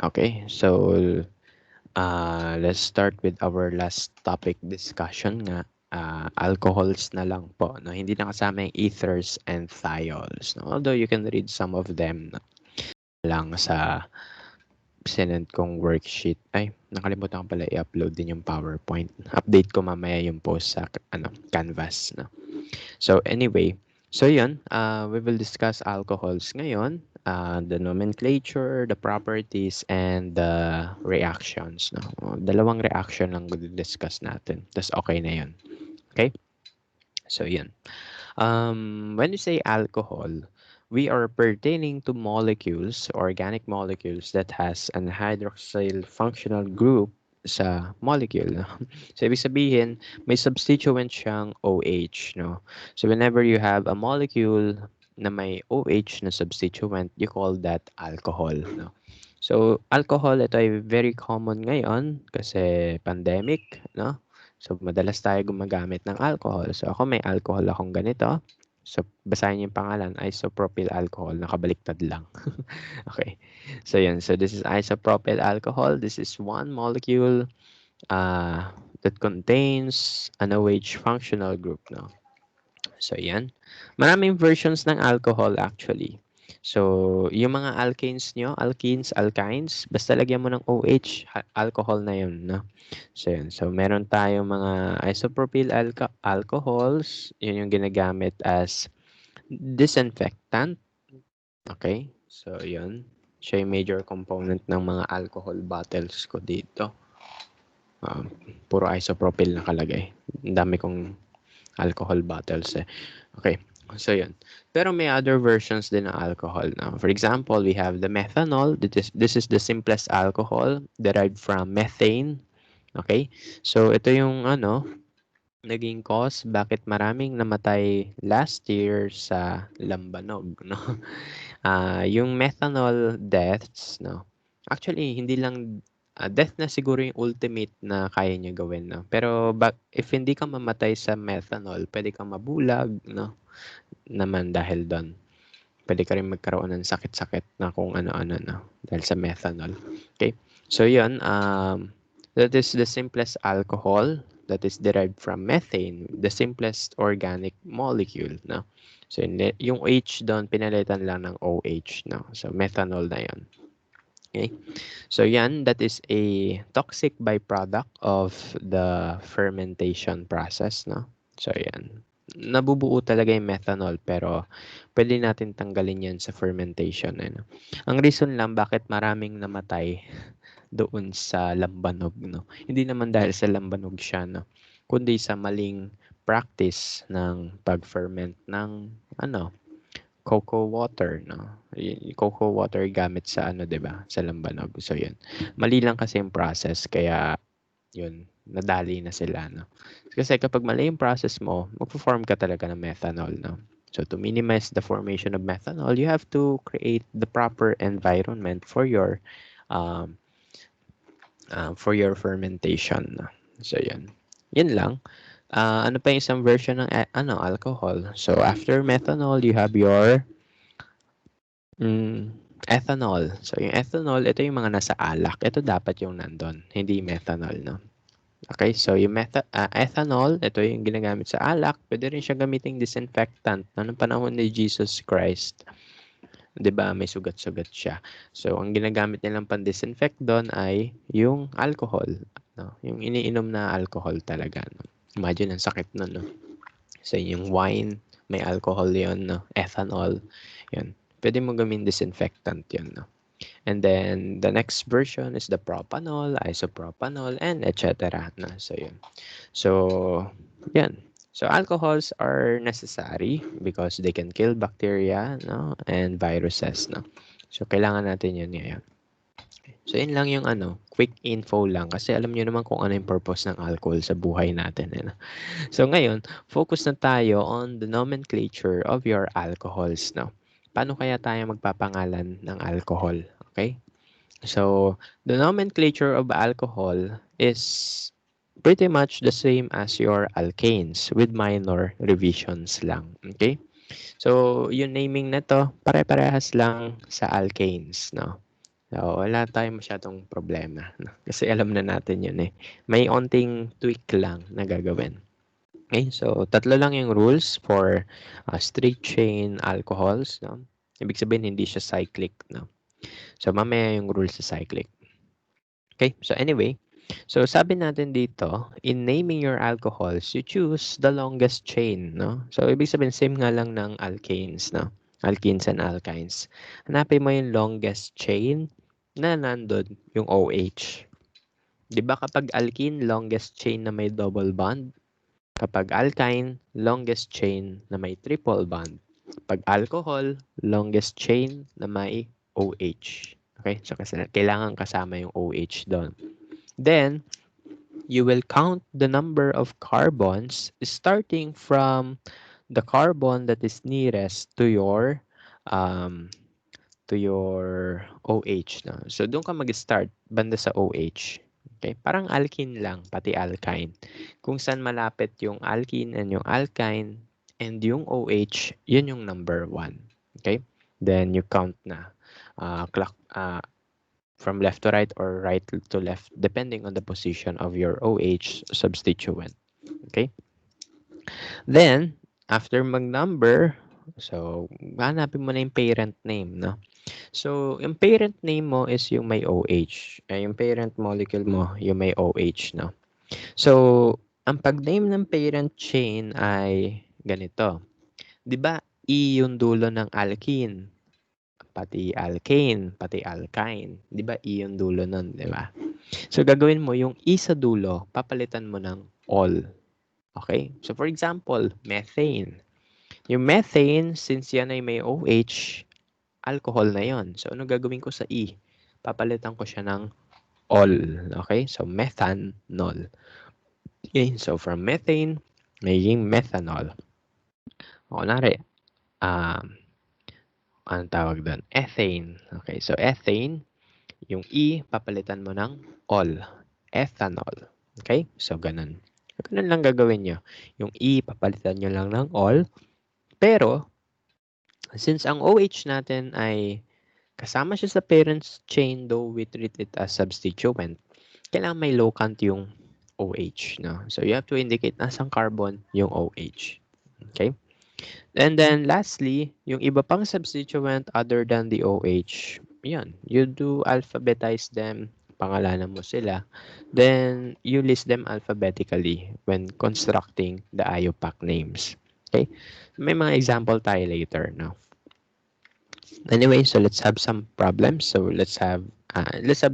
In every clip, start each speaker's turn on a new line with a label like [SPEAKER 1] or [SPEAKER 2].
[SPEAKER 1] Okay, so let's start with our last topic discussion nga. Alcohols na lang po, no? Hindi na kasama yung ethers and thiols, no? Although you can read some of them, no? Lang sa sinend kong worksheet. Ay, nakalimutan ko pala i-upload din yung PowerPoint. Update ko mamaya yung post sa Canvas, no? So anyway, so yun, we will discuss alcohols ngayon, the nomenclature, the properties, and the reactions. No? Dalawang reaction lang discuss natin. Tapos okay na yun. Okay? So yun. When we say alcohol, we are pertaining to molecules, organic molecules that has an hydroxyl functional group sa molecule. No? So, ibig sabihin, may substituent siyang OH. No? So, whenever you have a molecule na may OH na substituent, you call that alcohol. No? So, alcohol, ito ay very common ngayon kasi pandemic. No? So, madalas tayo gumagamit ng alcohol. So, ako may alcohol akong ganito. So, basahin niyo yung pangalan, isopropyl alcohol, nakabaliktad lang. Okay. So, yun. So, this is isopropyl alcohol. This is one molecule that contains an OH functional group. No? So, yan. Maraming versions ng alcohol actually. So, yung mga alkanes nyo, alkenes, alkynes, basta lagyan mo ng OH, alcohol na yun, no? So, yun. So, meron tayong mga isopropyl alcohols. Yun yung ginagamit as disinfectant. Okay? So, yun. Siya yung major component ng mga alcohol bottles ko dito. Puro isopropyl nakalagay. Ang dami kong alcohol bottles eh. Okay. So, yun. Pero may other versions din ng alcohol. Now, for example, we have the methanol. This is the simplest alcohol derived from methane. Okay? So, ito yung naging cause bakit maraming namatay last year sa lambanog, no? Yung methanol deaths, no? Actually, hindi lang death na siguro yung ultimate na kaya niya gawin, no? Pero if hindi ka mamatay sa methanol, pwede kang mabulag, no? Naman dahil doon. Pwede ka rin magkaroon ng sakit-sakit na kung ano-ano, no? Dahil sa methanol. Okay? So, yun. That is the simplest alcohol that is derived from methane, the simplest organic molecule, no? So, yung H doon, pinalitan lang ng OH, no? So, methanol na yun. Okay? So, yan, that is a toxic byproduct of the fermentation process, no? So, yan. Nabubuo talaga yung methanol, pero pwede natin tanggalin yan sa fermentation. No? Ang reason lang bakit maraming namatay doon sa lambanog, no? Hindi naman dahil sa lambanog siya, no? Kundi sa maling practice ng pag-ferment ng cocoa water, no? Yung cocoa water gamit sa 'di ba? Sa lambanog. So 'yun. Mali lang kasi yung process kaya 'yun, nadali na sila, no? Kasi kapag mali yung process mo, magpo-form ka talaga ng methanol, no? So to minimize the formation of methanol, you have to create the proper environment um, for your fermentation. No? So 'yun. 'Yun lang. Ano pa yung isang version ng alcohol? So after methanol, you have your ethanol. So, yung ethanol, ito yung mga nasa alak. Ito dapat yung nandun, hindi methanol, no? Okay, so yung ethanol, ito yung ginagamit sa alak. Pwede rin siya gamiting disinfectant. Noong panahon ni Jesus Christ, 'di ba, may sugat-sugat siya. So, ang ginagamit nilang pan-disinfect doon ay yung alcohol, no? Yung iniinom na alcohol talaga, no? Imagine ang sakit nun, no? So, yung wine, may alcohol 'yon, no? Ethanol, 'yun. Pwede mo gawing disinfectant 'yun, no? And then the next version is the propanol, isopropanol, and etc. No? So, yun. So, yan. So, alcohols are necessary because they can kill bacteria, no, and viruses, no. So, kailangan natin yun ngayon. So, yun lang yung quick info lang kasi alam niyo naman kung ano yung purpose ng alcohol sa buhay natin. Eh, no? So, ngayon, focus na tayo on the nomenclature of your alcohols, no. Paano kaya tayo magpapangalan ng alcohol? Okay? So, the nomenclature of alcohol is pretty much the same as your alkanes with minor revisions lang. Okay? So, yung naming na to, pare-parehas lang sa alkanes, no? So, wala tayong masyadong problema, no? Kasi alam na natin yun eh. May onting tweak lang na gagawin. Okay, so tatlo lang yung rules for straight chain alcohols, no? Ibig sabihin hindi siya cyclic, no? So mamaya yung rules sa cyclic. Okay, so anyway, so sabi natin dito, in naming your alcohols, you choose the longest chain, no? So ibig sabihin same nga lang ng alkanes, no? Alkenes and alkynes. Hanapin mo yung longest chain na nandun yung OH. 'Di ba kapag alkene, longest chain na may double bond? Kapag alkyne, longest chain na may triple bond. Pag alcohol, longest chain na may OH. Okay? So, kasi kailangan kasama yung OH doon. Then, you will count the number of carbons starting from the carbon that is nearest um, to your OH. No? So, doon ka mag-start banda sa OH. Okay? Parang alkene lang, pati alkyne. Kung saan malapit yung alkene and yung alkyne and yung OH, yun yung number 1. Okay? Then, you count na. From left to right or right to left, depending on the position of your OH substituent. Okay? Then, after mag-number, so, hanapin mo na yung parent name, no? So, yung parent name mo is yung may OH. Yung parent molecule mo, yung may OH, no? So, ang pag-name ng parent chain ay ganito. 'Di ba, E yung dulo ng alkene, pati alkane, pati alkyne. 'Di ba, E yung dulo nun, 'di ba? So, gagawin mo yung E sa dulo, papalitan mo ng all. Okay? So, for example, methane. Yung methane, since yan ay may OH, alcohol na yon. So, ano gagawin ko sa E? Papalitan ko siya ng all. Okay? So, methanol. Okay? So, from methane, magiging methanol. O, kunwari, anong tawag doon? Ethane. Okay? So, ethane, yung E, papalitan mo ng all. Ethanol. Okay? So, ganun. Ganun lang gagawin nyo. Yung E, papalitan nyo lang ng all. Pero, since ang OH natin ay kasama siya sa parents chain, though we treat it as substituent, kailangan may locant yung OH. No? So, you have to indicate nasang carbon yung OH. Okay? And then, lastly, yung iba pang substituent other than the OH, yan, you do alphabetize them, pangalanan mo sila, then you list them alphabetically when constructing the IUPAC names. Okay? May mga example tayo later, no? Anyway, so let's have some problems. So let's have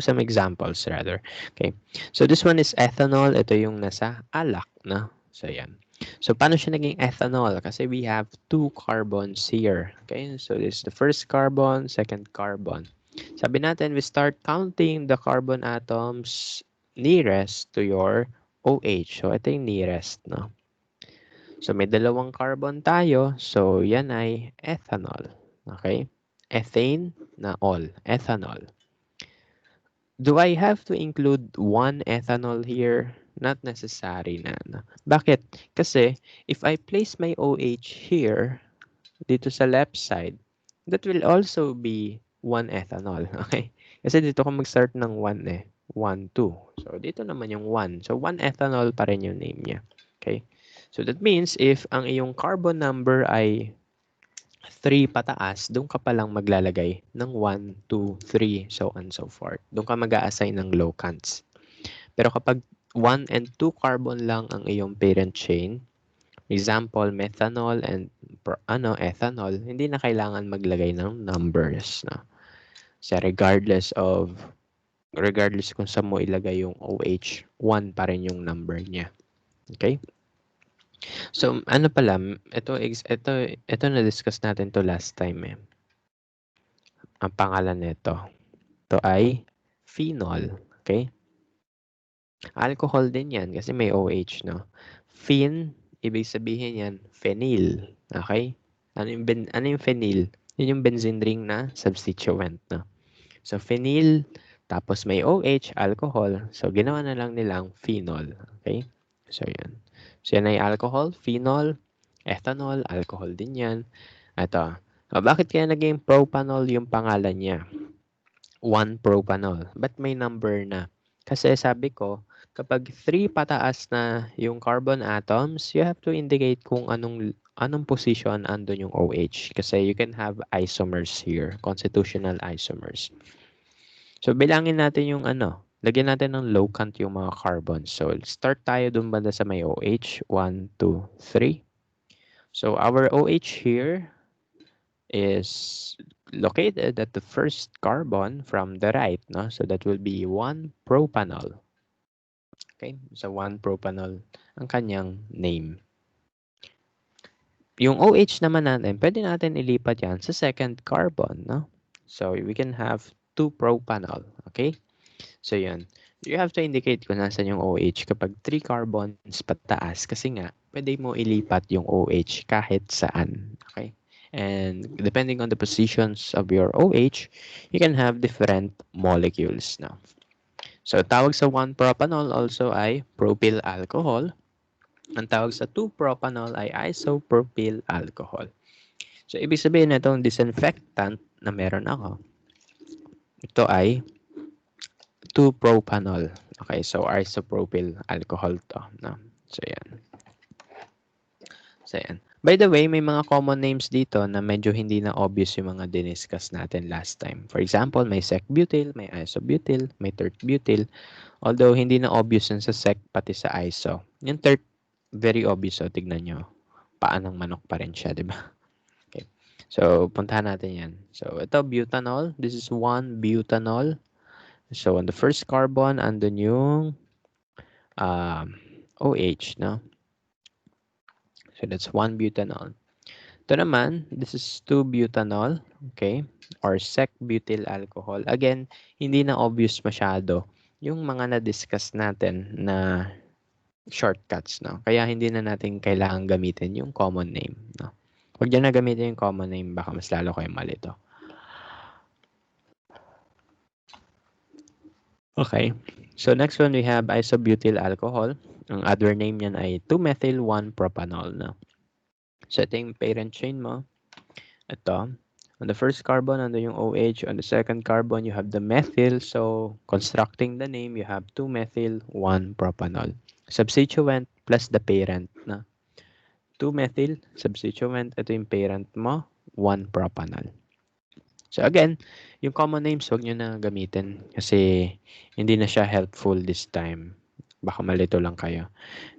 [SPEAKER 1] some examples rather. Okay. So this one is ethanol. Ito yung nasa alak, no? So yan. So paano siya naging ethanol? Kasi we have two carbons here. Okay. So this is the first carbon, second carbon. Sabi natin, we start counting the carbon atoms nearest to your OH. So ito yung nearest, no? So may dalawang carbon tayo. So yan ay ethanol. Okay. Ethane na all, ethanol. Do I have to include one ethanol here? Not necessary na. No? Bakit? Kasi if I place my OH here, dito sa left side, that will also be one ethanol. Okay? Kasi dito ko mag-start ng 1 eh. 1, 2. So dito naman yung 1. So 1 ethanol pa rin yung name niya. Okay? So that means if ang iyong carbon number ay 3 pataas, doon ka palang maglalagay ng 1, 2, 3, so on and so forth. Doon ka mag-a-assign ng locants. Pero kapag 1 and 2 carbon lang ang iyong parent chain, example, methanol and ethanol, hindi na kailangan maglagay ng numbers. No? So regardless kung saan mo ilagay yung OH, 1 pa rin yung number niya. Okay? So, ano pala, ito na-discuss natin to last time eh. Ang pangalan nito. Ito ay phenol. Okay? Alcohol din yan kasi may OH, no? Phen, ibig sabihin yan, phenyl. Okay? Ano yung phenyl? Yun yung benzene ring na substituent, no? So, phenyl, tapos may OH, alcohol. So, ginawa na lang nilang phenol. Okay? So, yan. So, yan ay alcohol, phenol, ethanol, alcohol din yan. Ito. Bakit kaya naging propanol yung pangalan niya? 1-propanol. But may number na. Kasi sabi ko, kapag 3 pataas na yung carbon atoms, you have to indicate kung anong position andun yung OH. Kasi you can have isomers here, constitutional isomers. So, bilangin natin yung lagyan natin ng locant yung mga carbon. So, start tayo dun banda sa may OH. 1, 2, 3. So, our OH here is located at the first carbon from the right, no? So that will be 1-propanol. Okay? So 1-propanol ang kanyang name. Yung OH naman natin, pwede natin ilipat yan sa second carbon, no? So we can have 2-propanol. Okay? So yun. You have to indicate kung nasan yung OH kapag 3 carbons pataas kasi nga, pwede mo ilipat yung OH kahit saan. Okay? And depending on the positions of your OH, you can have different molecules now. So, tawag sa 1-propanol also ay propyl alcohol. Ang tawag sa 2-propanol ay isopropyl alcohol. So, ibig sabihin na itong disinfectant na meron ako, ito ay 2-propanol. Okay, so isopropyl alcohol to. No? So, yan. So, yan. By the way, may mga common names dito na medyo hindi na obvious yung mga diniscuss natin last time. For example, may sec-butyl, may isobutyl, may tert-butyl. Although, hindi na obvious yun sa sec, pati sa iso. Yung tert, very obvious. So, tignan nyo. Paan ng manok pa rin siya, di ba? Okay. So, puntahan natin yan. So, ito, butanol. This is 1-butanol. So, on the first carbon, andun yung OH, no? So, that's 1-butanol. Ito naman, this is 2-butanol, okay? Or sec-butyl alcohol. Again, hindi na obvious masyado yung mga na-discuss natin na shortcuts, no? Kaya hindi na natin kailangan gamitin yung common name, no? Huwag dyan na gamitin yung common name, baka mas lalo kayo malito. Okay. So, next one, we have isobutyl alcohol. Ang other name niyan ay 2-methyl-1-propanol, no? So, ito yung parent chain mo. Ito. On the first carbon, ando yung OH. On the second carbon, you have the methyl. So, constructing the name, you have 2-methyl-1-propanol. Substituent plus the parent na 2-methyl, substituent, ito yung parent mo, 1-propanol. So again, yung common names, huwag nyo na gamitin kasi hindi na siya helpful this time. Baka malito lang kayo.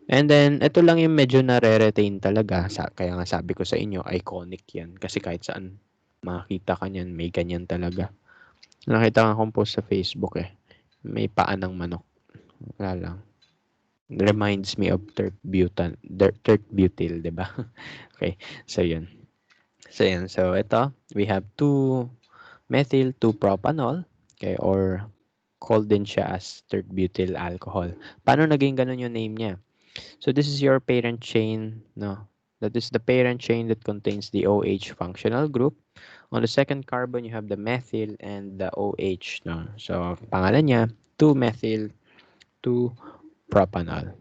[SPEAKER 1] And then, ito lang yung medyo nare-retain talaga. Kaya nga sabi ko sa inyo, iconic yan. Kasi kahit saan makakita ka niyan, may ganyan talaga. Nakita nga akong post sa Facebook eh. May paa ng manok. Wala lang. Reminds me of tert-butyl, di ba? Okay, so yun. So yun. So ito, we have 2-methyl 2-propanol, okay, or called din siya as tert-butyl alcohol. Paano naging ganun yung name niya? So this is your parent chain, no? That is the parent chain that contains the OH functional group. On the second carbon, you have the methyl and the OH, no? So pangalan niya, 2-methyl 2-propanol.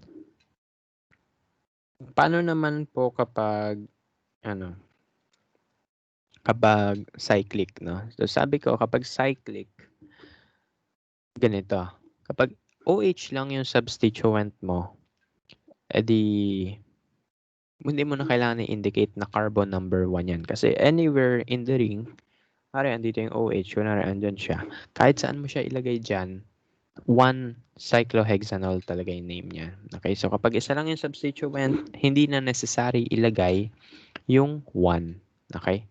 [SPEAKER 1] Paano naman po kapag kapag cyclic, no? So sabi ko kapag cyclic, ganito. Kapag OH lang yung substituent mo, edi hindi mo na kailangan i-indicate na carbon number 1 yan. Kasi anywhere in the ring, pare, andito yung OH, kunwari andyan siya. Kahit saan mo siya ilagay dyan, 1-cyclohexanol talaga yung name niya. Okay, so kapag isa lang yung substituent, hindi na necessary ilagay yung 1. Okay?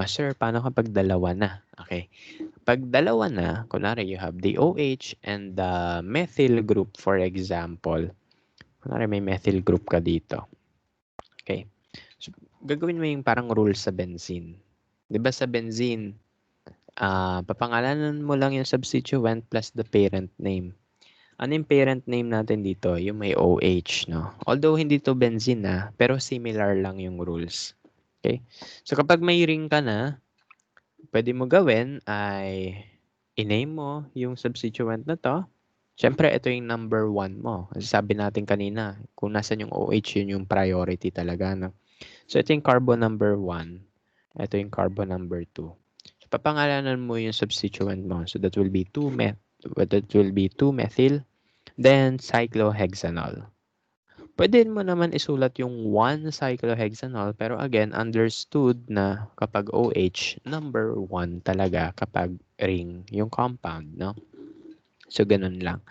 [SPEAKER 1] Sir, paano kapag dalawa na? Okay. Pag dalawa na, kunwari you have the OH and the methyl group, for example. Kunwari may methyl group ka dito. Okay. So, gagawin mo yung parang rule sa benzene. Di ba sa benzene, papangalanan mo lang yung substituent plus the parent name. Ano yung parent name natin dito? Yung may OH, no? Although hindi to benzene na, pero similar lang yung rules. Okay? So kapag may ring ka na, pwede mo gawin ay i-name mo yung substituent na to. Siyempre, ito yung number 1 mo. Kasi sabi natin kanina, kung nasan yung OH, yun yung priority talaga. No? So ito yung carbon number 1. Ito yung carbon number 2. So Papangalanan mo yung substituent mo. So that will be 2-methyl, then cyclohexanol. Pwede mo naman isulat yung 1-cyclohexanol, pero again, understood na kapag OH, number 1 talaga kapag ring yung compound, no? So, ganun lang.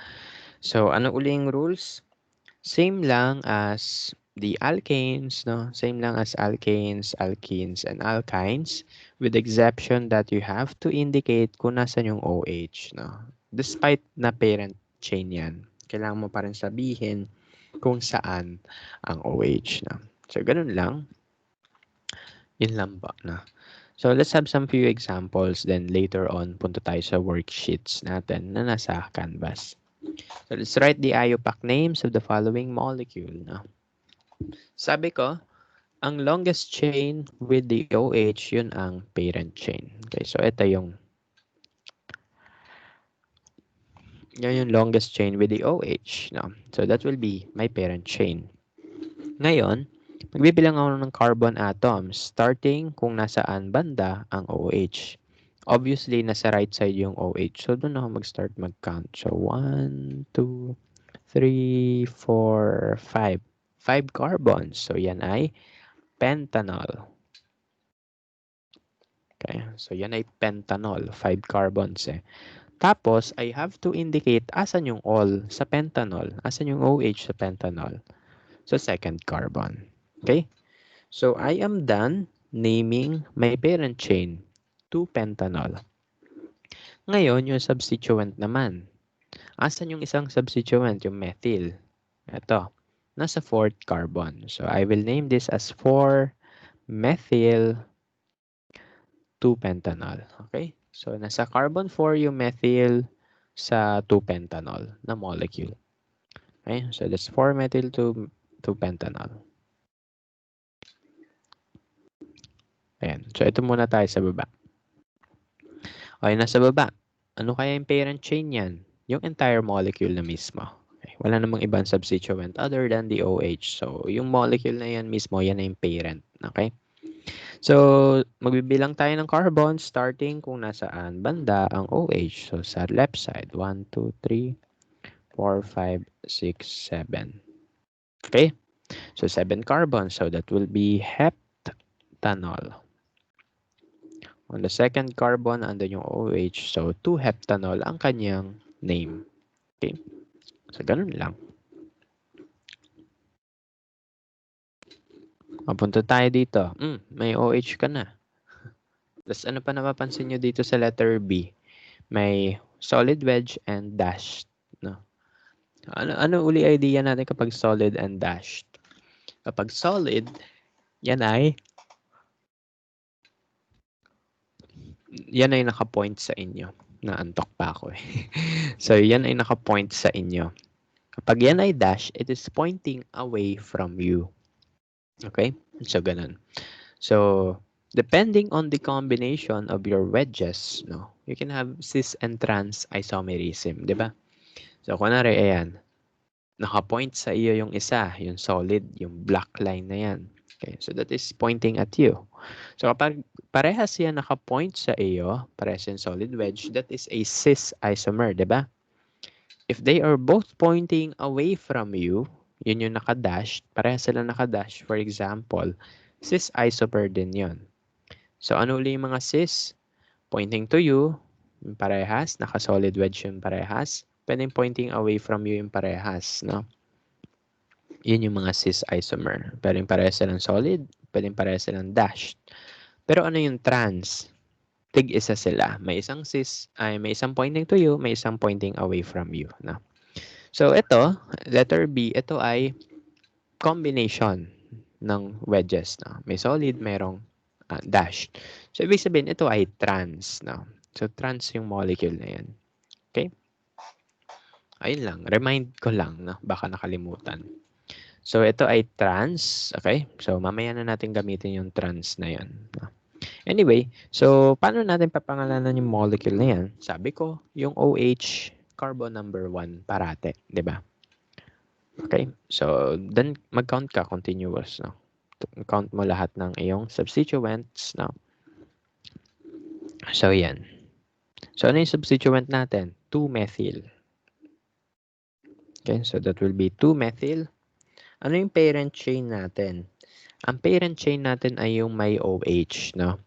[SPEAKER 1] So, ano uli yung rules? Same lang as the alkanes, no? Same lang as alkanes, alkenes, and alkynes, with exception that you have to indicate kung nasan yung OH, no? Despite na parent chain yan, kailangan mo pa rin sabihin kung saan ang OH, no? So, ganun lang. Yun lang ba, no? So, let's have some few examples, then later on, punta tayo sa worksheets natin na nasa Canvas. So, let's write the IUPAC names of the following molecule. No? Sabi ko, ang longest chain with the OH, yun ang parent chain. Okay, so ito yung longest chain with the OH. No? So, that will be my parent chain. Ngayon, magbibilang ako ng carbon atoms starting kung nasaan banda ang OH. Obviously, nasa right side yung OH. So, doon ako mag-start mag-count. So, 1, 2, 3, 4, 5. 5 carbons. So, yan ay pentanol. Okay. So, yan ay pentanol. 5 carbons eh. Tapos, I have to indicate asan yung all sa pentanol. Asan yung OH sa pentanol. So, second carbon. Okay. So, I am done naming my parent chain, 2-pentanol. Ngayon, yung substituent naman. Asan yung isang substituent, yung methyl? Ito, nasa 4th carbon. So, I will name this as 4-methyl 2-pentanol. Okay? So, nasa carbon 4 yung methyl sa 2-pentanol na molecule. Okay? So, that's 4-methyl 2-pentanol. Ayan. So, ito muna tayo sa baba. Okay, nasa baba. Ano kaya yung parent chain yan? Yung entire molecule na mismo. Okay, wala namang ibang substituent other than the OH. So, yung molecule na yan mismo, yan na yung parent. Okay? So, magbibilang tayo ng carbon starting kung nasaan banda ang OH. So, sa left side, 1, 2, 3, 4, 5, 6, 7. Okay? So, 7 carbons. So, that will be heptanol. On the second carbon, andun yung OH. So, 2-heptanol ang kanyang name. Okay? So, ganun lang. Mapunta tayo dito. May OH ka na. Tapos ano pa napapansin nyo dito sa letter B? May solid wedge and dashed. No? Ano uli idea natin kapag solid and dashed? Kapag solid, yan ay naka-point sa inyo. Naantok pa ako eh. So, yan ay naka-point sa inyo. Kapag yan ay dash, it is pointing away from you. Okay? So, ganun. So, depending on the combination of your wedges, no, you can have cis and trans isomerism, di ba? So, kunwari, ayan, naka-point sa iyo yung isa, yung solid, yung black line na yan. Okay, so that is pointing at you. So, kapag parehas yan naka-point sa iyo, parehas yung solid wedge, that is a cis isomer, di ba? If they are both pointing away from you, yun yung naka-dash, parehas sila naka-dash. For example, cis isomer din yun. So, ano uli yung mga cis? Pointing to you, yung parehas, naka-solid wedge yung parehas. Pwedeng pointing away from you yung parehas, no? Yun yung mga cis isomer. Pwedeng parehas silang solid, pwedeng parehas silang dashed. Pero ano yung trans? Tig-isa sila. May isang cis, may isang pointing to you, may isang pointing away from you, no? So, ito, letter B, ito ay combination ng wedges, no? May solid, mayroong dashed. So, ibig sabihin, ito ay trans, no? So, trans yung molecule na yan. Okay? Ayun lang. Remind ko lang, no? Baka nakalimutan. So, ito ay trans. Okay? So, mamaya na natin gamitin yung trans na yan. No? Anyway, so, paano natin papangalanan yung molecule na yan? Sabi ko, yung OH, carbon number 1 parate. Diba? Okay? So, then mag-count ka continuous, no? Count mo lahat ng iyong substituents, no? So, yan. So, ano yung substituent natin? 2-methyl. Okay, so that will be 2-methyl. Ano yung parent chain natin? Ang parent chain natin ay yung may OH, no?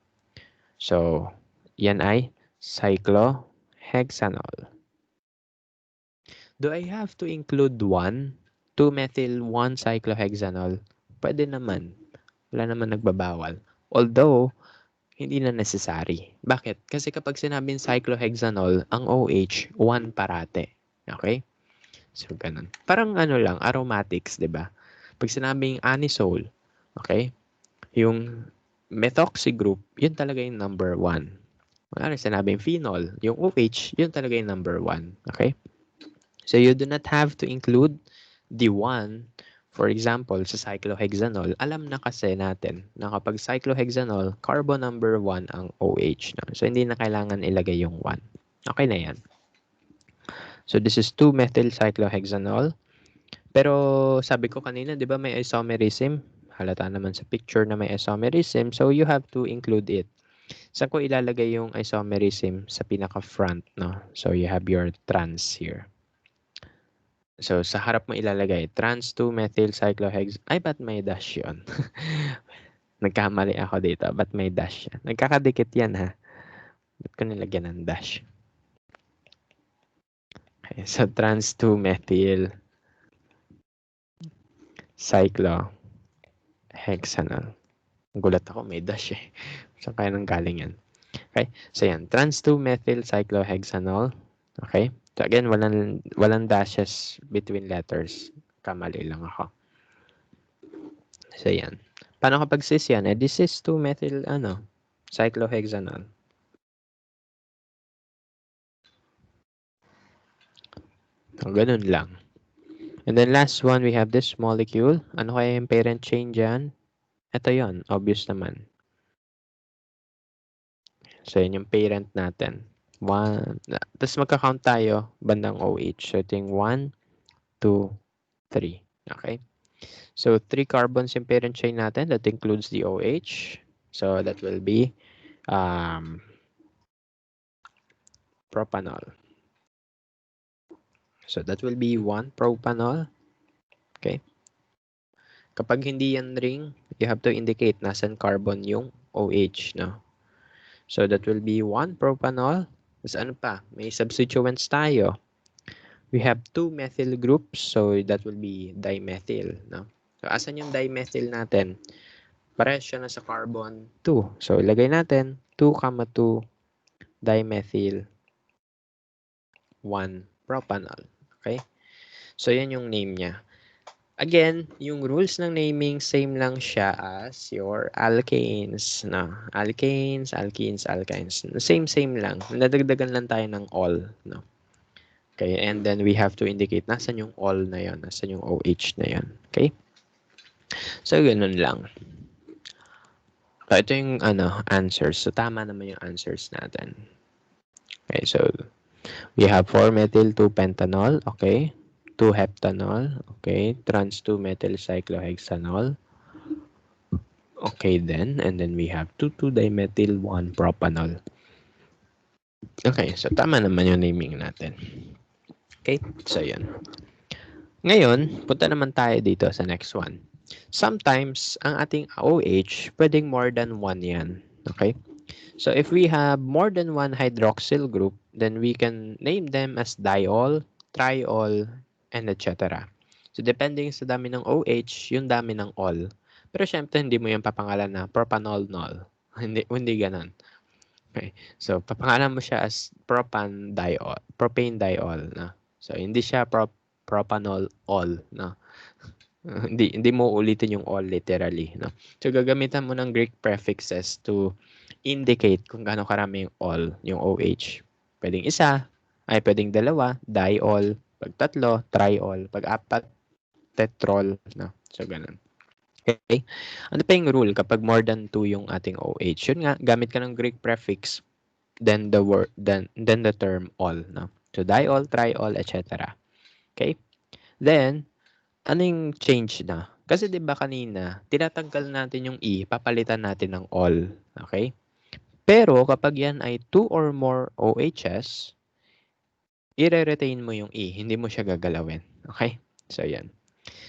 [SPEAKER 1] So, yan ay cyclohexanol. Do I have to include 2-methyl 1-cyclohexanol? Pwede naman. Wala naman nagbabawal. Although, hindi na necessary. Bakit? Kasi kapag sinabing cyclohexanol, ang OH, 1 parate. Okay? So, ganun. Parang ano lang, aromatics, di ba? Pag sinabing anisole, okay? Yung methoxy group, yun talaga yung number 1. Wala sinabing phenol, yung OH, yun talaga yung number 1. Okay? So, you do not have to include the 1. For example, sa cyclohexanol, alam na kasi natin na kapag cyclohexanol, carbon number 1 ang OH. No? So, hindi na kailangan ilagay yung 1. Okay na yan. So, this is 2-methyl cyclohexanol. Pero, sabi ko kanina, di ba may isomerism? Halata naman sa picture na may isomerism. So, you have to include it. Saan ko ilalagay yung isomerism? Sa pinaka-front, no? So, you have your trans here. So, sa harap mo ilalagay, trans 2-methyl cyclohex. Ay, ba't may dash yun? Nagkamali ako dito. Ba't may dash yan? Nagkakadikit yan, ha? Ba't ko nilagyan ng dash? Okay, so, trans 2-methyl cyclohexanol. Gulat ako, may dash eh. Saan kaya nang galing yan? Okay, so yan. Trans 2-methyl cyclohexanol. Okay, so again, walang dashes between letters. Kamali lang ako. So yan. Paano kapag cis yan? This is 2-methyl cyclohexanol. So, ganun lang. And then last one, we have this molecule. Ano kaya yung parent chain dyan? Ito yon, obvious naman. So, yun yung parent natin. 1. Tapos magka-count tayo bandang OH. So, ito yung 1, 2, 3. Okay? So, 3 carbons yung parent chain natin. That includes the OH. So, that will be propanol. So, that will be 1 propanol. Okay? Kapag hindi yan ring, you have to indicate nasan carbon yung OH, no? So, that will be 1 propanol. Tapos ano pa? May substituents tayo. We have 2 methyl groups. So, that will be dimethyl, no? So, asan yung dimethyl natin? Parehas siya na sa carbon 2. So, ilagay natin 2, 2 dimethyl 1 propanol. Okay? So, yan yung name niya. Again, yung rules ng naming, same lang siya as your alkanes. No? Alkanes, alkenes, alkynes. Same lang. Nadagdagan lang tayo ng all. No? Okay, and then we have to indicate nasan yung all na yon, nasan yung OH na yon. Okay? So, ganun lang. So, ito yung answers. So, tama naman yung answers natin. Okay, so we have 4-methyl 2-pentanol, okay? 2-heptanol, okay? Trans 2-methyl cyclohexanol. Okay then, and then we have 2,2-dimethyl 1-propanol. Okay, so tama naman yung naming natin. Okay, so yun. Ngayon, punta naman tayo dito sa next one. Sometimes, ang ating OH, pwedeng more than 1 yan. Okay? So, if we have more than 1 hydroxyl group, then we can name them as diol, triol, and etc. So, depending sa dami ng OH, yung dami ng ol. Pero syempre, hindi mo yung papangalan na propanol-nol. hindi ganun. Okay. So, papangalan mo siya as propane diol. No? So, hindi siya propanol-ol. No? Hindi mo ulitin yung all literally. No? So, gagamitan mo ng Greek prefixes to indicate kung gaano karami yung all, yung OH. Pwedeng isa, pwedeng dalawa, diol. Pag tatlo, triol. Pag apat, tetrol. No? So, ganun. Okay? Ano pa yung rule kapag more than 2 yung ating OH? Yun nga, gamit ka ng Greek prefix, then the word, then the term all. No? So, diol, triol, etc. Okay? Then, anong change na? Kasi 'di ba kanina, tinatanggal natin yung E, papalitan natin ng all. Okay? Pero kapag yan ay 2 or more OHs, i-retain mo yung E, hindi mo siya gagalawin. Okay? So, yan.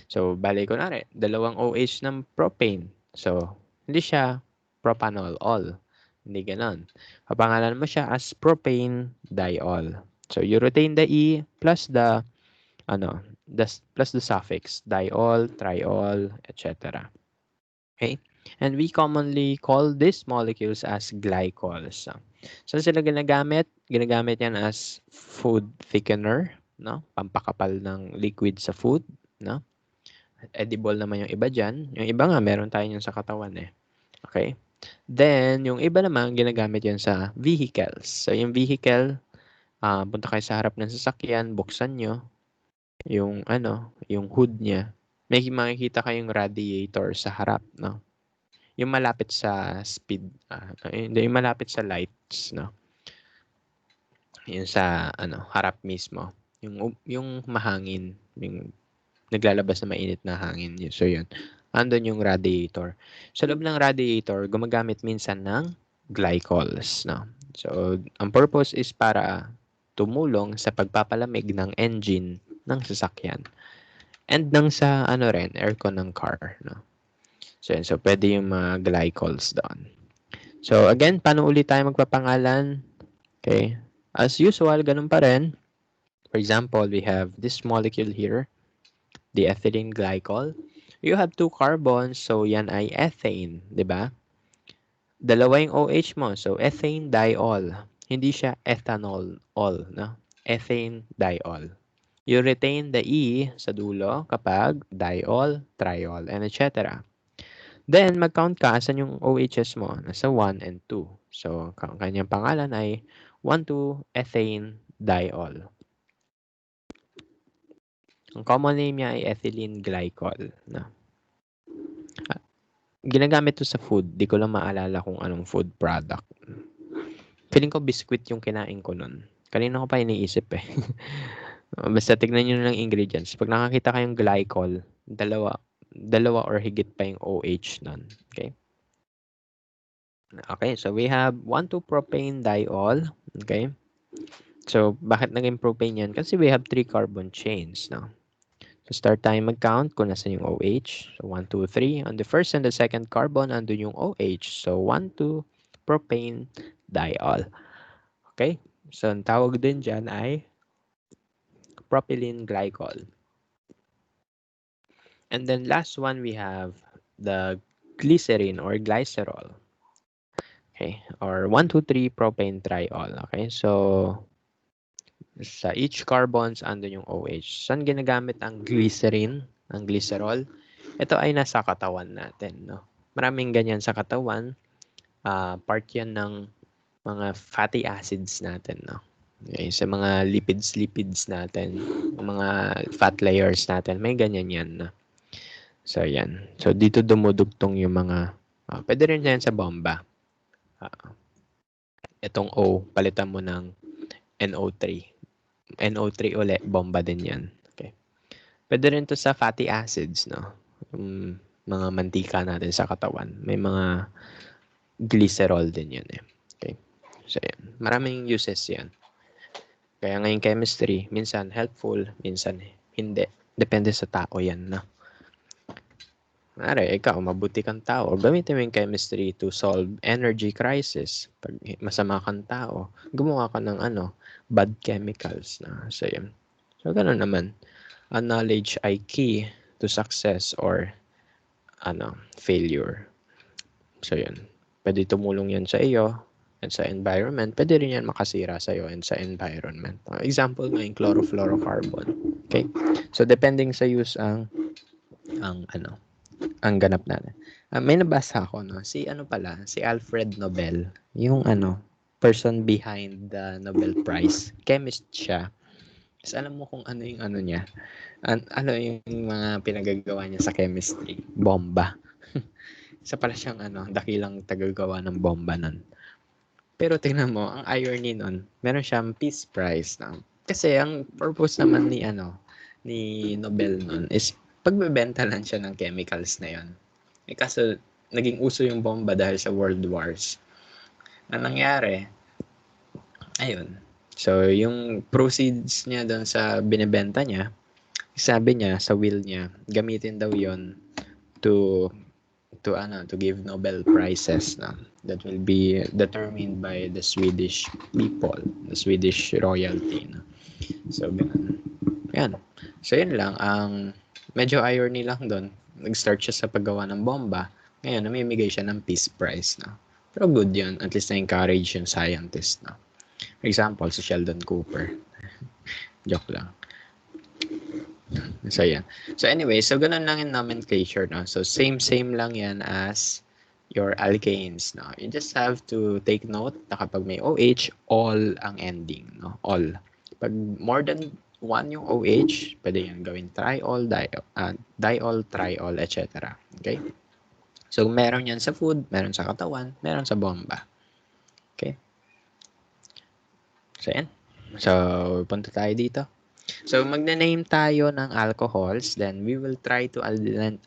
[SPEAKER 1] So, bali kunwari, dalawang OH ng propane. So, hindi siya propanol all. Hindi ganon. Papangalan mo siya as propane diol. So, you retain the E plus the plus the suffix diol, triol, etc. Okay? And we commonly call these molecules as glycols. So, sila ginagamit? Ginagamit yan as food thickener, no? Pampakapal ng liquid sa food, no? Edible naman yung iba dyan. Yung iba nga, meron tayo yun sa katawan eh. Okay? Then, yung iba naman, ginagamit yan sa vehicles. So, yung vehicle, punta kayo sa harap ng sasakyan, buksan nyo, yung hood niya. May makikita kayong radiator sa harap, no? Yung malapit sa speed, hindi, yung malapit sa lights, no? Yung sa, harap mismo. Yung mahangin, yung naglalabas na mainit na hangin. So, yun. Andun yung radiator. Sa loob ng radiator, gumagamit minsan ng glycols. No? So, ang purpose is para tumulong sa pagpapalamig ng engine ng sasakyan. And ng sa, aircon ng car. No? So, yun. So, pwede yung mga glycols doon. So, again, paano ulit tayo magpapangalan? Okay. As usual, ganun pa rin. For example, we have this molecule here, the ethylene glycol. You have 2 carbons, so yan ay ethane, di ba? Dalawa yung OH mo, so ethane diol. Hindi siya ethanol all, no? Ethane diol. You retain the E sa dulo kapag diol, triol, and etc. Then, mag-count ka asan yung OHs mo. Nasa 1 and 2. So, kanyang pangalan ay 1,2-ethane diol. Ang common name niya ay ethylene glycol. No? Ginagamit to sa food. Di ko lang maalala kung anong food product. Feeling ko biscuit yung kinain ko nun. Kanina ko pa iniisip eh. Basta tignan nyo lang ingredients. Pag nakakita kayong glycol, dalawa or higit pa yung OH nun. Okay? Okay, so we have 1,2-propane diol. Okay? So, bakit naging propane yan? Kasi we have 3 carbon chains. No? So, start tayo mag-count kung nasan yung OH. So, 1, 2, 3. On the first and the second carbon, andun yung OH. So, 1, 2, propane diol. Okay? So, ang tawag din dyan ay propylene glycol. And then, last one, we have the glycerin or glycerol. Okay? Or 1, 2, 3, propane triol. Okay? So, sa each carbons, andun yung OH. Saan ginagamit ang glycerin, ang glycerol? Ito ay nasa katawan natin. No? Maraming ganyan sa katawan. Part yan ng mga fatty acids natin. No? Okay, sa mga lipids natin, mga fat layers natin, may ganyan yan. No? So, yan. So, dito dumudugtong yung mga, pwede rin yan sa bomba. Itong O, palitan mo ng NO3. NO3 ulit, bomba din yan. Okay. Pwede rin to sa fatty acids, no? Mga mantika natin sa katawan. May mga glycerol din yun eh. Okay. So, yan. Maraming uses yan. Kaya ngayong chemistry, minsan helpful, minsan hindi. Depende sa tao yan, no? Ikaw, mabuti kang tao. Gamitin mo yung chemistry to solve energy crisis. Pag masama kang tao, gumawa ka ng bad chemicals. Na. So, yun. So, gano'n naman. Knowledge ay key to success or failure. So, yun. Pwede tumulong yan sa iyo and sa environment. Pwede rin yan makasira sa iyo and sa environment. Example nga yung chlorofluorocarbon. Okay? So, depending sa use ang ganap natin. May nabasa ako, no? Si Alfred Nobel, yung person behind the Nobel Prize. Chemist siya. Tapos alam mo kung ano yung niya? Ano yung mga pinagagawa niya sa chemistry? Bomba. Isa pala siyang dakilang tagagawa ng bomba nun. Pero tingnan mo, ang irony nun, meron siyang Peace Prize. No? Kasi ang purpose naman ni Nobel nun is pagbebenta lang siya ng chemicals na yon. Kaso naging uso yung bomba dahil sa World Wars. Ang nangyari, ayun. So, yung proceeds niya doon sa binibenta niya, sabi niya sa will niya, gamitin daw yon to to give Nobel prizes na that will be determined by the Swedish people, the Swedish royalty. No? So, ganun. Yan. So, yun lang. Ang medyo irony lang doon, nag-start siya sa paggawa ng bomba. Ngayon, namimigay siya ng Peace Prize. No? Pero good yun. At least na-encourage yung scientist. No? For example, si Sheldon Cooper. Joke lang. So, yan. So, anyway, so ganun lang yung nomenclature. No? So, same lang yan as your alkanes. No? You just have to take note na kapag may OH, all ang ending. No? All. Pag more than one yung OH, pwede yan gawin triol, diol, triol, etc. Okay? So, meron yan sa food, meron sa katawan, meron sa bomba. Okay? So, yan. So, punta tayo dito. So, magne-name tayo ng alcohols, then we will try to